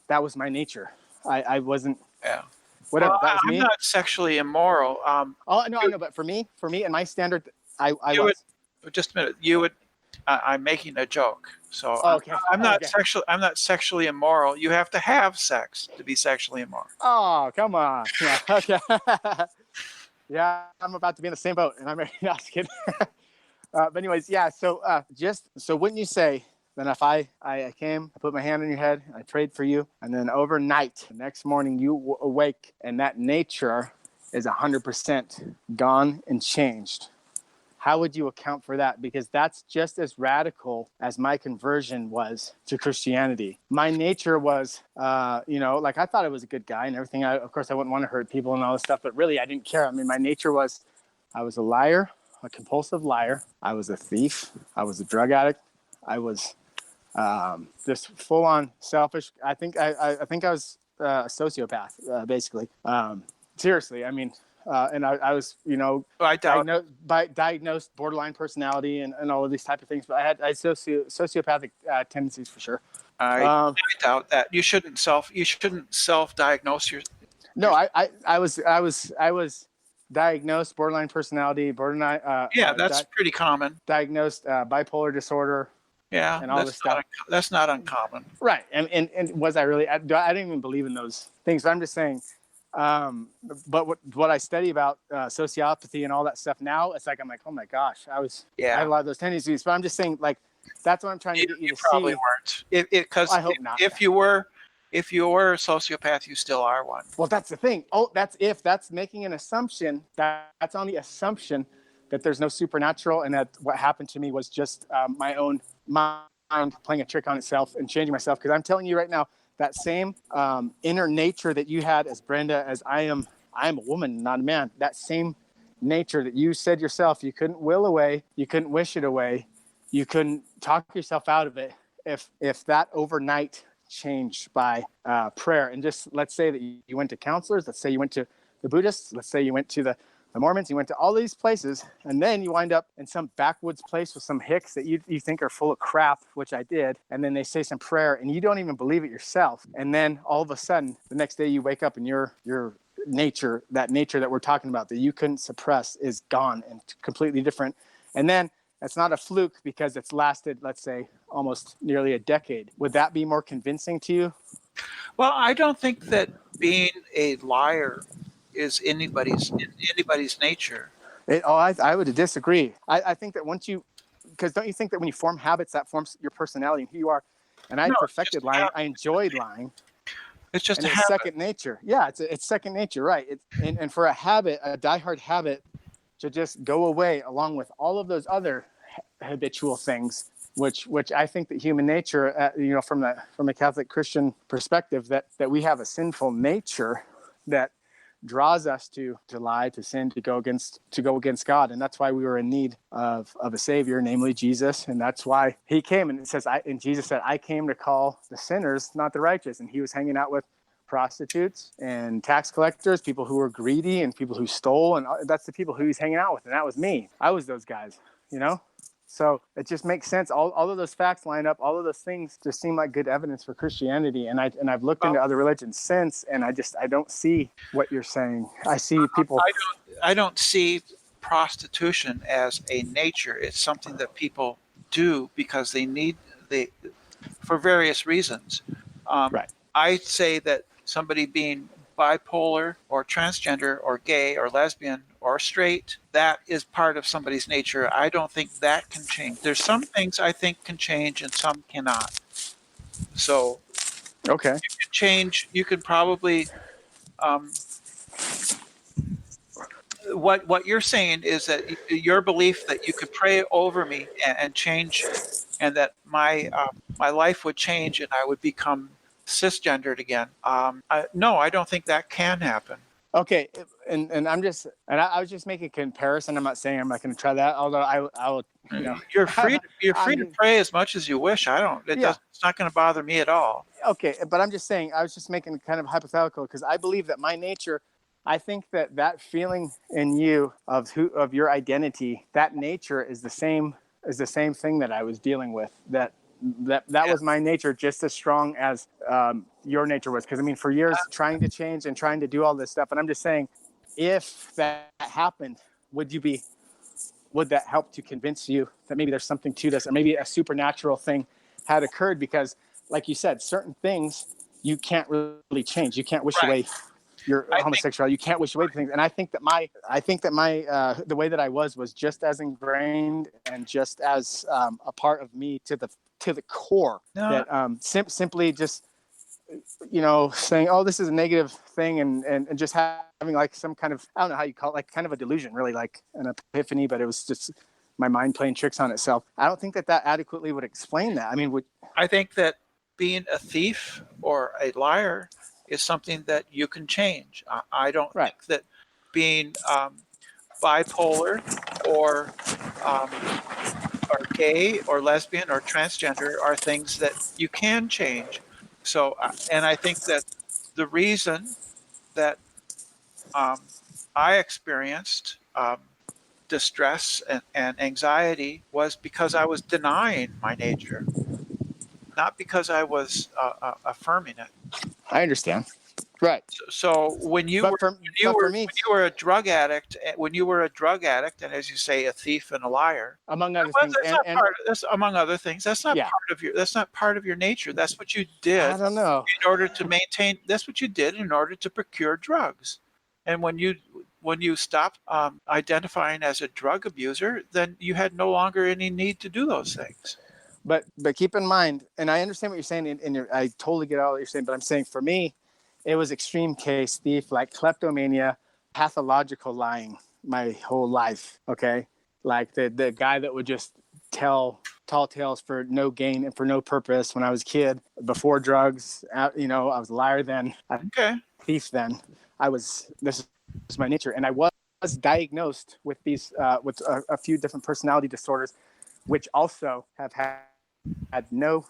That was my nature. I wasn't. Yeah. Whatever. Well, that was me. I'm not sexually immoral. Oh no, I know, but for me and my standard, I was. Just a minute. You would. I'm making a joke. So okay. I'm not sexually immoral. You have to have sex to be sexually immoral. Oh, come on. Yeah. Okay. Yeah, I'm about to be in the same boat, and I'm not kidding. But anyways, yeah. So wouldn't you say? Then if I came, I put my hand on your head, I prayed for you, and then overnight, the next morning, you awake, and that nature is 100% gone and changed. How would you account for that? Because that's just as radical as my conversion was to Christianity. My nature was, like I thought I was a good guy and everything. Of course, I wouldn't want to hurt people and all this stuff, but really, I didn't care. I mean, my nature was, I was a liar, a compulsive liar. I was a thief. I was a drug addict. I was this full-on selfish. I think I was a sociopath, basically. Seriously, I mean, and I was, diagnosed borderline personality and all of these type of things. But I had sociopathic tendencies for sure. I doubt that. You shouldn't self-diagnose your. No, I was diagnosed borderline personality, borderline. That's pretty common. Diagnosed bipolar disorder. Yeah, and all this stuff. That's not uncommon. Right. And was I really? I didn't even believe in those things. But I'm just saying. But what I study about sociopathy and all that stuff now, it's like I'm like, oh my gosh, I had a lot of those tendencies. But I'm just saying, like, That's what I'm trying to get you You to probably see. weren't. Because I hope not. if you were a sociopath, you still are one. Well, that's the thing. Oh, that's making an assumption. That's on the assumption that there's no supernatural and that what happened to me was just my own mind playing a trick on itself and changing myself. Because I'm telling you right now, that same inner nature that you had as Brenda, as I am a woman, not a man. That same nature that you said yourself, you couldn't will away, you couldn't wish it away, you couldn't talk yourself out of it. If that overnight changed by prayer, and just let's say that you went to counselors, let's say you went to the Buddhists, let's say you went to the Mormons, you went to all these places, and then you wind up in some backwoods place with some hicks that you think are full of crap, which I did, and then they say some prayer, and you don't even believe it yourself, and then all of a sudden, the next day you wake up and your nature that we're talking about that you couldn't suppress is gone and completely different, and then it's not a fluke because it's lasted, let's say, almost nearly a decade. Would that be more convincing to you? Well, I don't think that being a liar is anybody's nature. I would disagree. I think that once you, because don't you think that when you form habits, that forms your personality and who you are? And I No, it's just perfected a lying. habit. I enjoyed lying, It's just and a it's habit. second nature. Yeah, it's second nature, right? And for a habit, a diehard habit, to just go away along with all of those other habitual things, which I think that human nature, from a Catholic Christian perspective, that we have a sinful nature that draws us to lie, to sin, to go against God, and that's why we were in need of a savior, namely Jesus, and that's why he came. And it says, and Jesus said, "I came to call the sinners, not the righteous," and he was hanging out with prostitutes and tax collectors, people who were greedy and people who stole, and that's the people who he's hanging out with, and that was me. I was those guys, you know. So it just makes sense. All of those facts line up. All of those things just seem like good evidence for Christianity. And I've looked into Well, other religions since, and I don't see what you're saying. I see people. I don't see prostitution as a nature. It's something that people do because they for various reasons. Um, Right. I say that somebody being bipolar or transgender or gay or lesbian or straight, that is part of somebody's nature. I don't think that can change. There's some things I think can change and some cannot. So Okay. you can change, you can probably, um, what you're saying is that your belief that you could pray over me and change, and that my life would change and I would become cisgendered again. No, I don't think that can happen. Okay. And I was just making a comparison. I'm not saying I'm not going to try that. Although I will, You're free. You're free to I'm, pray as much as you wish. I don't. It yeah. does. It's not going to bother me at all. Okay. But I'm just saying, I was just making kind of hypothetical because I believe that my nature, I think that feeling in you of your identity, that nature is the same thing that I was dealing with. That Yeah. was my nature just as strong as your nature was. Because I mean, for years trying to change and trying to do all this stuff, and I'm just saying, if that happened, would that help to convince you that maybe there's something to this, or maybe a supernatural thing had occurred? Because, like you said, certain things you can't really change. You can't wish Right. away your I think. homosexuality. You can't wish away the things. And I think that my the way that I was just as ingrained and just as a part of me to the core, No. that simply just saying, oh, this is a negative thing, and just having like some kind of, I don't know how you call it, like kind of a delusion, really, like an epiphany, but it was just my mind playing tricks on itself. I don't think that adequately would explain that. I mean, I think that being a thief or a liar is something that you can change. I don't right. think that being bipolar or um, or gay or lesbian or transgender are things that you can change. So, and I think that the reason that um, I experienced distress and anxiety was because I was denying my nature, not because I was affirming it. I understand. Right. So But for me, when you were a drug addict, and as you say, a thief and a liar, among other things, and that's among other things. That's not yeah, part of your. That's not part of your nature. That's what you did I don't know. in order to maintain. That's what you did in order to procure drugs. And when you stopped identifying as a drug abuser, then you had no longer any need to do those things. but keep in mind, and I understand what you're saying, I totally get all what you're saying, but I'm saying for me, it was extreme case thief, like kleptomania, pathological lying my whole life. Okay, like the guy that would just tell tall tales for no gain and for no purpose when I was a kid, before drugs. You know, I was a liar then, a Okay. thief then. This is my nature, and I was diagnosed with these with a few different personality disorders, which also have had no,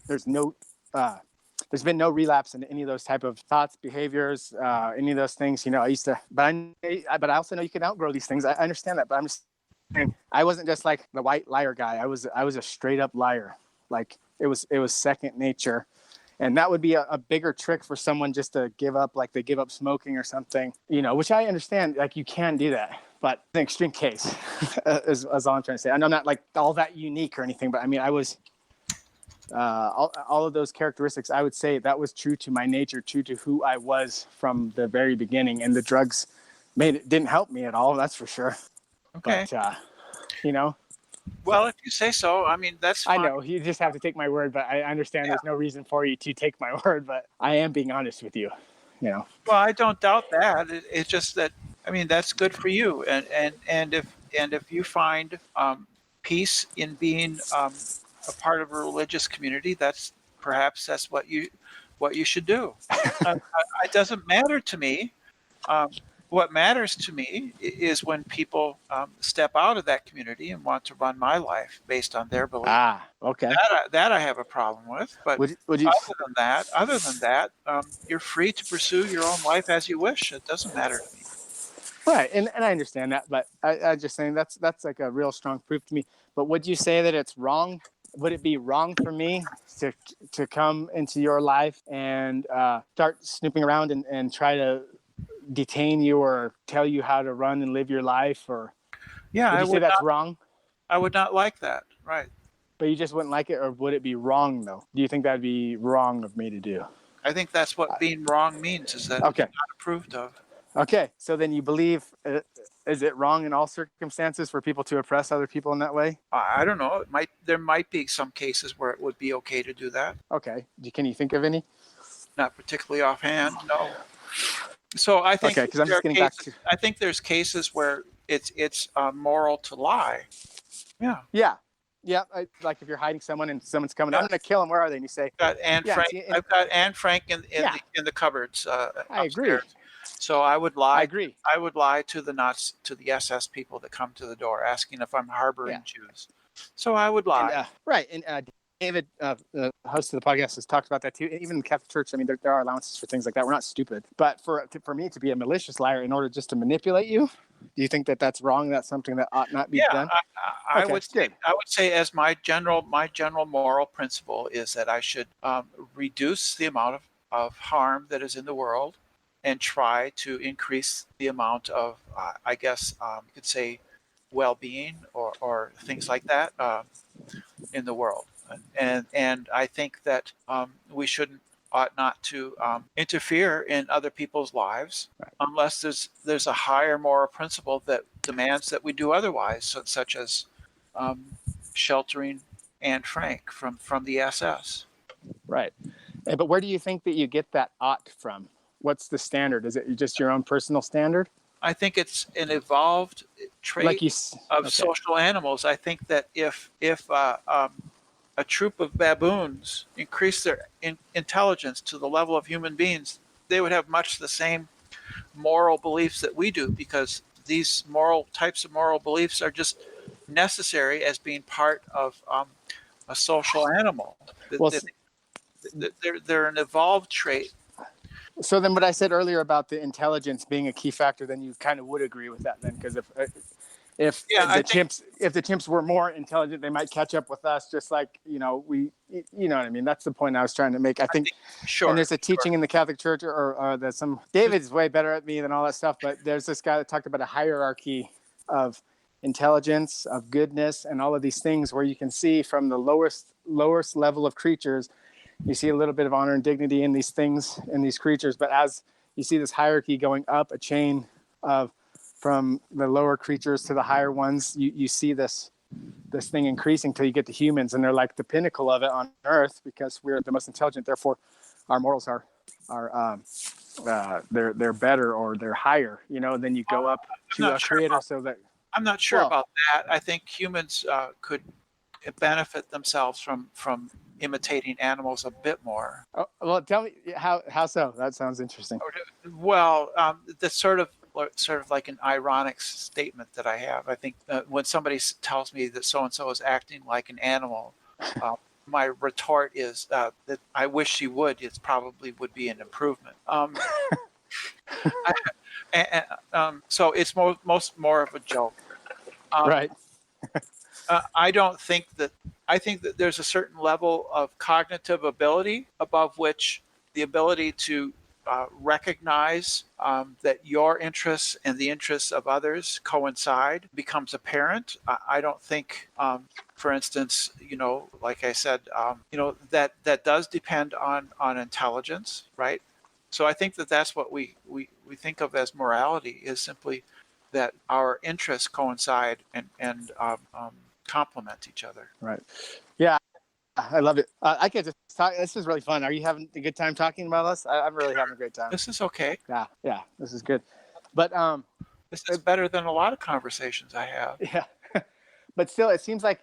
there's no, there's been no relapse in any of those type of thoughts, behaviors, any of those things. You know, I used to, but I also know you can outgrow these things. I understand that, but I'm just saying, I wasn't just like the white liar guy. I was a straight up liar. Like it was second nature. And that would be a bigger trick for someone just to give up, like they give up smoking or something, you know, which I understand, like you can do that, but an extreme case is all I'm trying to say. And I'm not like all that unique or anything, but I mean, I was, all of those characteristics, I would say that was true to my nature, true to who I was from the very beginning. And the drugs didn't help me at all. That's for sure. Okay. But, you know, Well, if you say so, I mean, that's I fine. know you just have to take my word, but I understand there's no reason for you to take my word, but I am being honest with you, you know. Well, I don't doubt that. It's just that, I mean, that's good for you. And if you find peace in being a part of a religious community, perhaps that's what you should do. It doesn't matter to me. What matters to me is when people step out of that community and want to run my life based on their beliefs. Okay. That I have a problem with. But Would you, other than that, you're free to pursue your own life as you wish. It doesn't matter to me. right. And I understand that, but I just saying that's like a real strong proof to me. But would you say that it's wrong? Would it be wrong for me to come into your life and start snooping around and try to detain you or tell you how to run and live your life? Or Yeah, would you say that's wrong? I would not like that. Right. But you just wouldn't like it, or would it be wrong though? Do you think that'd be wrong of me to do? I think that's what being wrong means, is that Okay. it's not approved of. Okay, so then you believe, is it wrong in all circumstances for people to oppress other people in that way? I don't know. There might be some cases where it would be okay to do that. Okay, can you think of any? Not particularly offhand, no. So I think Okay, because I'm just getting back to. I think there's cases where it's moral to lie. Yeah. Yeah. Like if you're hiding someone and someone's coming, I'm going to kill them. Where are they? And you say, I've got Anne Frank in the cupboards. I agree. Upstairs. So I would lie. I agree. I would lie to the SS people that come to the door asking if I'm harboring Jews. So I would lie. And, right. And David, the host of the podcast, has talked about that too. Even in the Catholic Church, I mean, there are allowances for things like that. We're not stupid. But for me to be a malicious liar in order just to manipulate you, do you think that that's wrong? That's something that ought not be done? I would say as my general moral principle is that I should reduce the amount of harm that is in the world and try to increase the amount of, I guess you could say, well-being or things like that in the world. And I think that we ought not to interfere in other people's lives unless there's a higher moral principle that demands that we do otherwise, such as sheltering Anne Frank from the SS. Right. But where do you think that you get that ought from? What's the standard? Is it just your own personal standard? I think it's an evolved trait of social animals. I think that if a troop of baboons increase their intelligence to the level of human beings, they would have much the same moral beliefs that we do, because these types of moral beliefs are just necessary as being part of a social animal. Well, they're an evolved trait. So then what I said earlier about the intelligence being a key factor, then you kind of would agree with that then, because if the chimps were more intelligent, they might catch up with us, just like, you know what I mean? That's the point I was trying to make. I think sure. And there's a teaching in the Catholic Church, or there's David's way better at me than all that stuff, but there's this guy that talked about a hierarchy of intelligence, of goodness, and all of these things where you can see from the lowest level of creatures, you see a little bit of honor and dignity in these things, in these creatures. But as you see this hierarchy going up a chain from the lower creatures to the higher ones, you see this this thing increasing till you get to humans, and they're like the pinnacle of it on Earth because we're the most intelligent. Therefore, our morals are they're better or they're higher. Then you go up I'm to not a sure creator, about, so that I'm not sure well, about that. I think humans could benefit themselves from imitating animals a bit more. well, tell me how so. That sounds interesting. Well, that's sort of like an ironic statement that I have. I think when somebody tells me that so and so is acting like an animal, my retort is that I wish she would. It probably would be an improvement. So it's more of a joke. Um, Right. I don't think that. I think that there's a certain level of cognitive ability above which the ability to recognize that your interests and the interests of others coincide becomes apparent. I don't think, for instance, like I said, that does depend on intelligence, right? So I think that that's what we think of as morality is simply that our interests coincide and complement each other. Right. Yeah, I love it. I could just talk. This is really fun. Are you having a good time talking about us? I'm really having a great time. This is okay. Yeah, this is good. But This is better than a lot of conversations I have. yeah, but still, it seems like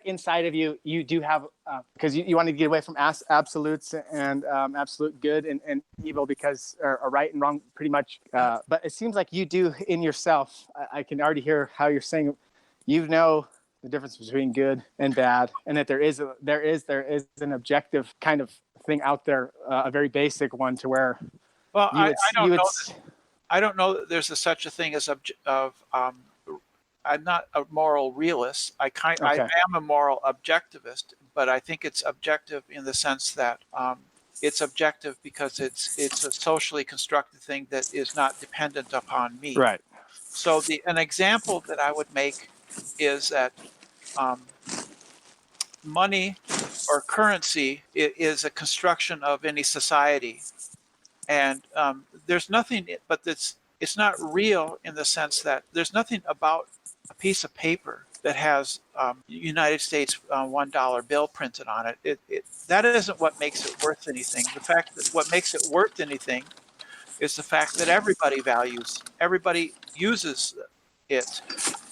inside of you, you do have because you want to get away from absolutes and absolute good and evil because or right and wrong, pretty much. But it seems like you do in yourself. I can already hear how you're saying, the difference between good and bad, and that there is an objective kind of thing out there, a very basic one, to where Well, you would don't you would. know. I don't know that there's such a thing as I'm not a moral realist. I Okay. am a moral objectivist, but I think it's objective in the sense that it's objective because it's a socially constructed thing that is not dependent upon me. Right. So an example that I would make is that um, money or currency is a construction of any society, and there's nothing, but it's not real in the sense that there's nothing about a piece of paper that has United States $1 bill printed on it. That isn't what makes it worth anything. The fact that what makes it worth anything is the fact that everybody uses it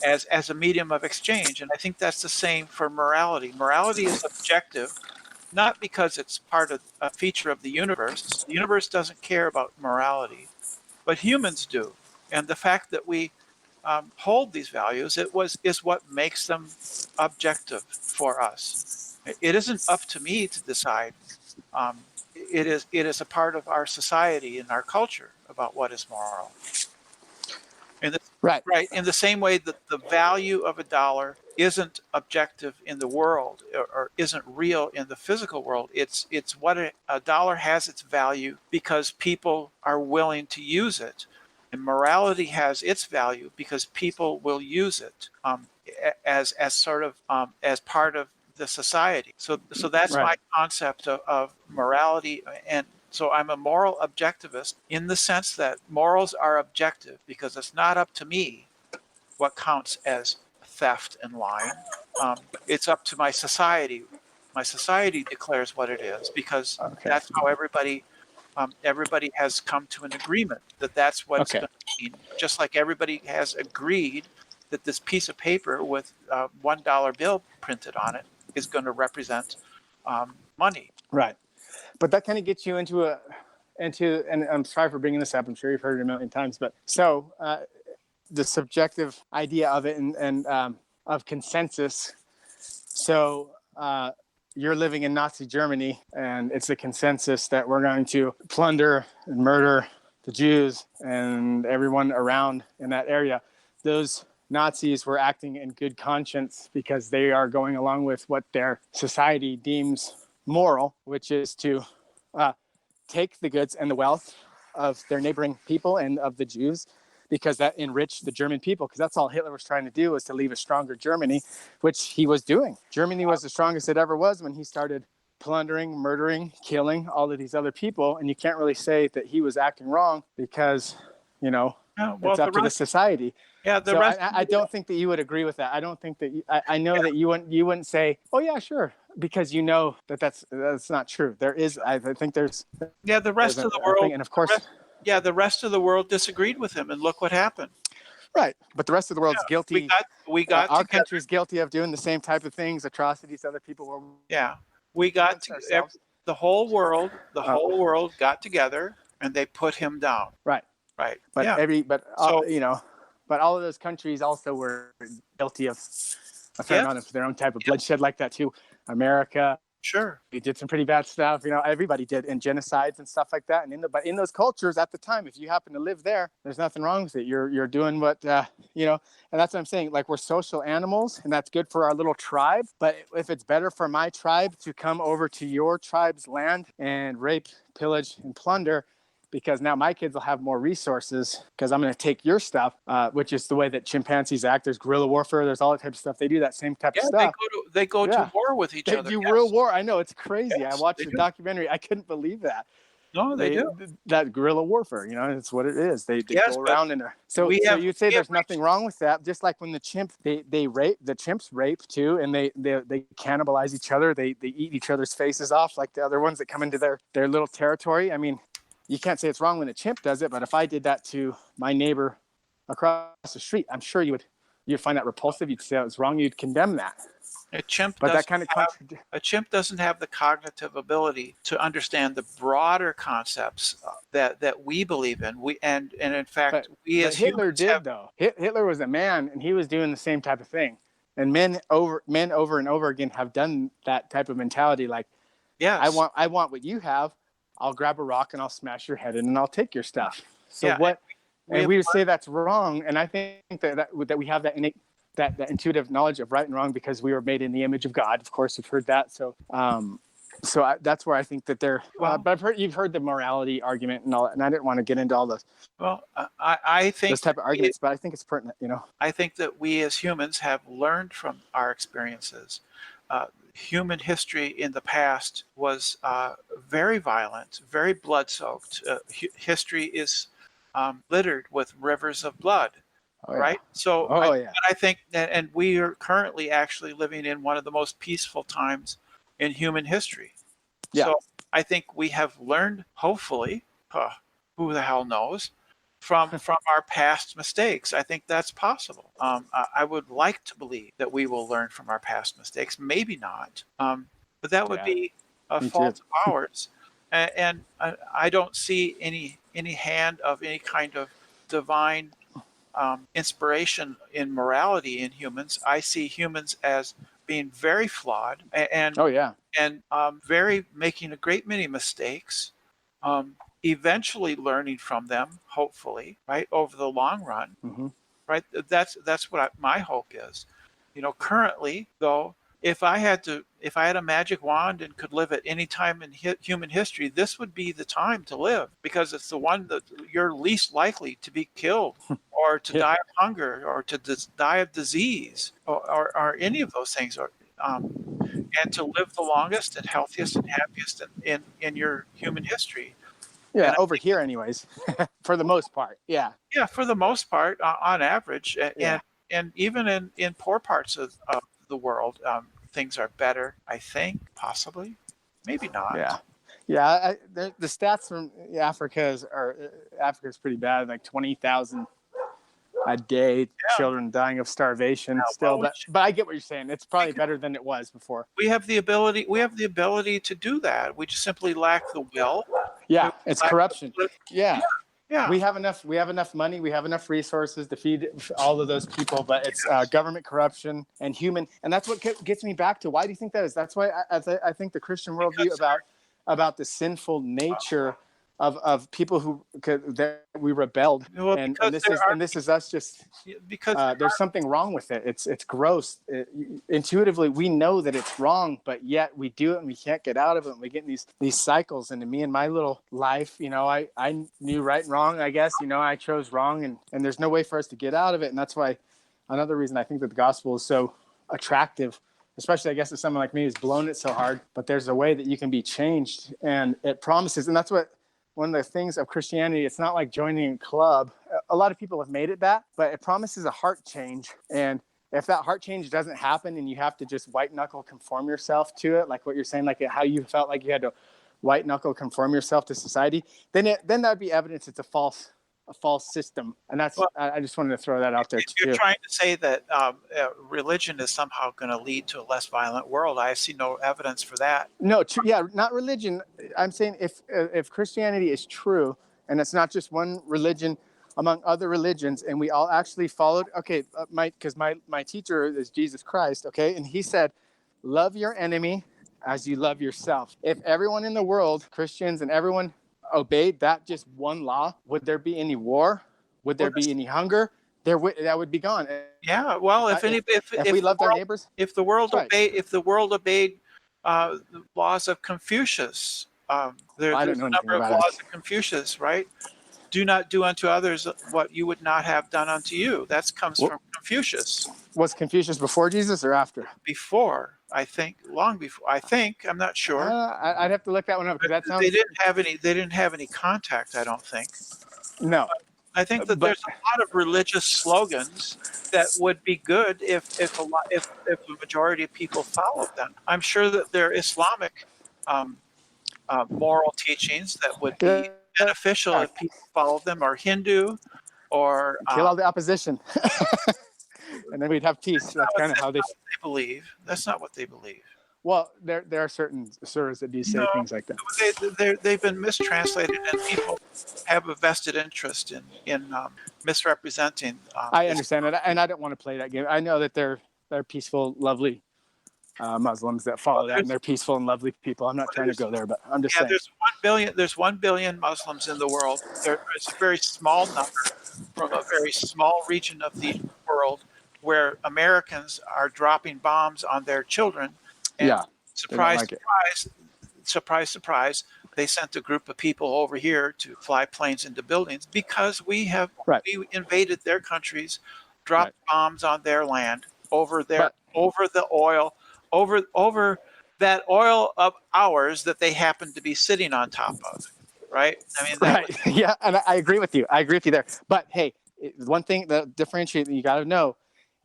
as a medium of exchange. And I think that's the same for morality. Morality is objective, not because it's part of a feature of the universe. The universe doesn't care about morality, but humans do. And the fact that we hold these values is what makes them objective for us. It isn't up to me to decide. It is a part of our society and our culture about what is moral. And Right. right, in the same way that the value of a dollar isn't objective in the world or isn't real in the physical world, it's what a dollar has its value because people are willing to use it. And morality has its value because people will use it as sort of as part of the society. So that's my Right. concept of morality. And so I'm a moral objectivist in the sense that morals are objective because it's not up to me what counts as theft and lying. It's up to my society. My society declares what it is because Okay. that's how everybody has come to an agreement that that's what it's Okay. going to mean. Just like everybody has agreed that this piece of paper with a $1 bill printed on it is going to represent money. Right. But that kind of gets you into and I'm sorry for bringing this up. I'm sure you've heard it a million times, but so the subjective idea of it and of consensus. So you're living in Nazi Germany, and it's a consensus that we're going to plunder and murder the Jews and everyone around in that area. Those Nazis were acting in good conscience because they are going along with what their society deems moral, which is to take the goods and the wealth of their neighboring people and of the Jews, because that enriched the German people, because that's all Hitler was trying to do, was to leave a stronger Germany, which he was doing. Germany was the strongest it ever was when he started plundering, murdering, killing all of these other people. And you can't really say that he was acting wrong because, Yeah, well, It's up to the society. the So rest. I don't think that you would agree with that. I don't think that I know that you wouldn't say, oh yeah, sure, because you know that that's not true. There is, I think Yeah, the there's rest of the a thing, world. and of course, The rest of the world disagreed with him, and look what happened. right. But the rest of the world's Yeah, guilty. we got Our together. country's guilty of doing the same type of things, atrocities other people were Yeah, we got against to ourselves. the whole world got together, and they put him down. Right. Right. But Yeah. all, So but all of those countries also were guilty of a fair amount yes, of their own type of bloodshed like that too. America, sure. we did some pretty bad stuff. Everybody did, and genocides and stuff like that. And but in those cultures at the time, if you happen to live there, there's nothing wrong with it. You're doing what and that's what I'm saying. Like, we're social animals, and that's good for our little tribe. But if it's better for my tribe to come over to your tribe's land and rape, pillage, and plunder, because now my kids will have more resources because I'm going to take your stuff, which is the way that chimpanzees act. There's guerrilla warfare. There's all that type of stuff. They do that same type of stuff. They go to war with each They other. do Yes. real war. I know, it's crazy. I Yes, watched they the do. documentary. I couldn't believe that. No, they do. That guerrilla warfare. It's what it is. They Yes, go but around and so you'd say there's nothing wrong with that. Just like when the chimp they rape, the chimps rape too, and they cannibalize each other. They eat each other's faces off like the other ones that come into their little territory. I mean, you can't say it's wrong when a chimp does it, but if I did that to my neighbor across the street, I'm sure you'd find that repulsive. You'd say it was wrong. You'd condemn that. A chimp But that kind of a chimp doesn't have the cognitive ability to understand the broader concepts that we believe in. And in fact, we as Hitler humans did though. Hitler was a man, and he was doing the same type of thing. And men over and over again have done that type of mentality. Like, yes, I want what you have. I'll grab a rock and I'll smash your head in, and I'll take your stuff. So what? And we would say that's wrong. And I think that we have that innate, that intuitive knowledge of right and wrong because we were made in the image of God. Of course, you've heard that. So that's where I think that they're. But you've heard the morality argument and all that, and I didn't want to get into all those. Well, I think those type of arguments, but I think it's pertinent. I think that we as humans have learned from our experiences. Human history in the past was very violent, very blood-soaked. History is littered with rivers of blood, right? So I think that, and we are currently actually living in one of the most peaceful times in human history. Yeah. So I think we have learned, hopefully, who the hell knows, from our past mistakes. I think that's possible. I would like to believe that we will learn from our past mistakes. Maybe not, but that would be a fault of ours. And I don't see any hand of any kind of divine inspiration in morality in humans. I see humans as being very flawed and very making a great many mistakes. Eventually learning from them, hopefully, right, over the long run, right? That's what my hope is. Currently, though, if I had a magic wand and could live at any time in human history, this would be the time to live because it's the one that you're least likely to be killed or to die of hunger or to die of disease or any of those things, and to live the longest and healthiest and happiest in your human history. Yeah, over here anyways, for the most part. Yeah. Yeah, for the most part, on average. And even in poor parts of the world, things are better, I think, possibly. Maybe not. Yeah. Yeah, the stats from Africa is pretty bad, like 20,000 a day, children dying of starvation still. But I get what you're saying. It's probably better than it was before. We have the ability to do that. We just simply lack the will. Yeah, it's corruption. Yeah. We have enough money, we have enough resources to feed all of those people, but it's government corruption and that's what gets me back to why do you think that is? That's why I think the Christian worldview about the sinful nature of people that we rebelled, and this is us just because there's something wrong with it. It's gross. Intuitively, we know that it's wrong, but yet we do it and we can't get out of it. And we get in these cycles. And to me, in my little life, I knew right and wrong. I guess I chose wrong, and there's no way for us to get out of it. And that's why another reason I think that the gospel is so attractive. Especially, I guess, if someone like me who's blown it so hard, but there's a way that you can be changed, and it promises, and that's what one of the things of Christianity, it's not like joining a club. A lot of people have made it that, but it promises a heart change. And if that heart change doesn't happen and you have to just white knuckle conform yourself to it, like what you're saying, like how you felt like you had to white knuckle conform yourself to society, then that would be evidence it's a false system. And that's, Well, I just wanted to throw that out there you're too. trying to say that religion is somehow going to lead to a less violent world. I see no evidence for that. No, yeah, not religion. I'm saying if Christianity is true, and it's not just one religion among other religions, and we all actually followed. Okay, because my teacher is Jesus Christ. Okay, and he said, "Love your enemy as you love yourself." If everyone in the world, Christians and everyone, obeyed that just one law, would there be any war? Would there be any hunger? That would be gone. Yeah. Well, if we loved our neighbors, if the world right. obeyed the laws of Confucius, there's a number of laws of Confucius, right? Do not do unto others what you would not have done unto you. That comes from Confucius. Was Confucius before Jesus or after? Before, I think, long before. I think, I'm not sure. I'd have to look that one up because that sounds. They didn't have any contact, I don't think. No. I think that there's a lot of religious slogans that would be good if the majority of people followed them. I'm sure that there are Islamic moral teachings that would be beneficial if people followed them, or Hindu, or kill all the opposition, and then we'd have peace. That's kind of how they believe. That's not what they believe. Well, there are certain surahs that do say things like that. They've been mistranslated, and people have a vested interest in misrepresenting. I understand it, and I don't want to play that game. I know that they're peaceful, lovely Muslims that follow that, and they're peaceful and lovely people. I'm not trying to go there, but I'm just saying. There's 1 billion Muslims in the world. There's a very small number from a very small region of the world where Americans are dropping bombs on their children. And surprise, surprise, they sent a group of people over here to fly planes into buildings because we invaded their countries, dropped bombs on their land over the oil, over that oil of ours that they happen to be sitting on top of, right? I mean, yeah, and I agree with you. I agree with you there. But hey, one thing that differentiates, you got to know.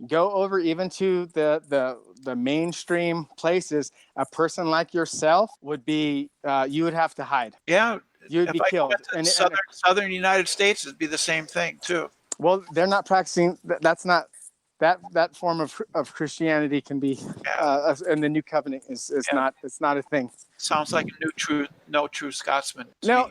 Go over even to the mainstream places. A person like yourself would be, you would have to hide. Yeah, you'd be killed. And southern United States, it'd be the same thing too. Well, they're not practicing. That's not that form of Christianity can be, and the New Covenant is not. It's not a thing. Sounds like a no true Scotsman. No.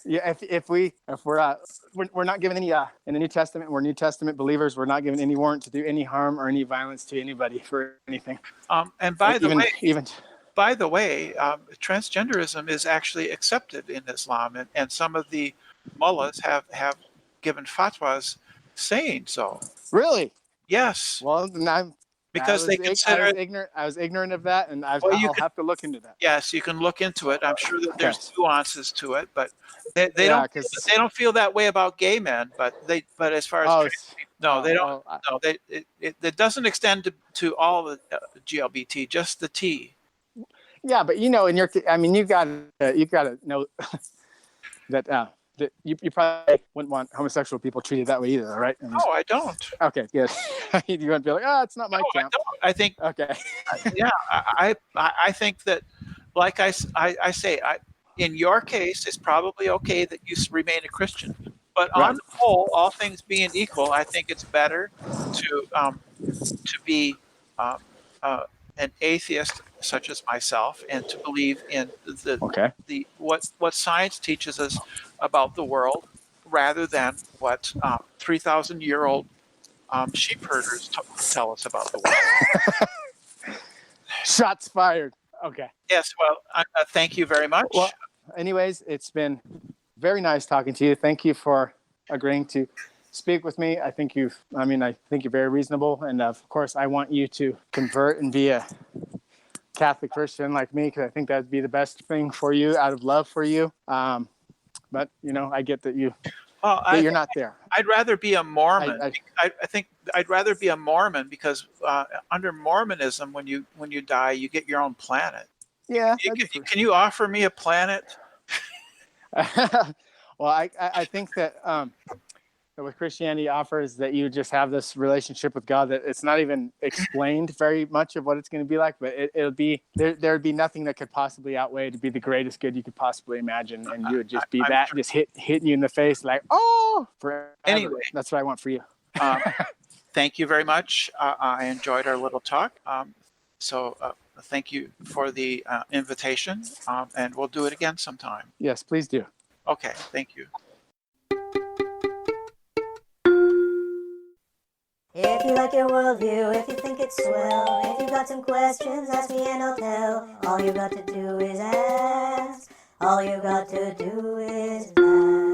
Yeah, if we're not given any in the New Testament, we're New Testament believers. We're not given any warrant to do any harm or any violence to anybody for anything. And by the way, transgenderism is actually accepted in Islam, and some of the mullahs have given fatwas saying so. Really? Yes. Well, because they consider I was ignorant of that, and I'll have to look into that. Yes, you can look into it. I'm sure that there's nuances to it, but they don't feel that way about gay men. But as far as they don't. It doesn't extend to all the GLBT, just the T. Yeah, but you've got to know that. You probably wouldn't want homosexual people treated that way either, right? No, I don't. Okay, good. You wouldn't be like, it's not my camp. I think. Okay. Yeah, I think that, like I say, in your case, it's probably okay that you remain a Christian. But on the whole, all things being equal, I think it's better to be an atheist such as myself, and to believe in what science teaches us about the world, rather than what 3,000-year-old sheep herders tell us about the world. Shots fired. Okay. Yes. Well, thank you very much. Well, anyways, it's been very nice talking to you. Thank you for agreeing to speak with me. I think you're very reasonable, and of course, I want you to convert and be a Catholic Christian like me, because I think that'd be the best thing for you, out of love for you. But I get that you're not there. I'd rather be a Mormon. I think I'd rather be a Mormon, because under Mormonism, when you die, you get your own planet. Yeah. Can you offer me a planet? Well, I think that what Christianity offers, that you just have this relationship with God that it's not even explained very much of what it's going to be like, but it'll be there'd be nothing that could possibly outweigh to be the greatest good you could possibly imagine, and you would just be I'm that sure. just hitting you in the face like, oh, forever. Anyway, That's what I want for you. thank you very much. I enjoyed our little talk. So thank you for the invitation, and we'll do it again sometime. Yes, please do. Okay, thank you. If you like your worldview, if you think it's swell, if you've got some questions, ask me and I'll tell. All you got to do is ask. All you got to do is ask.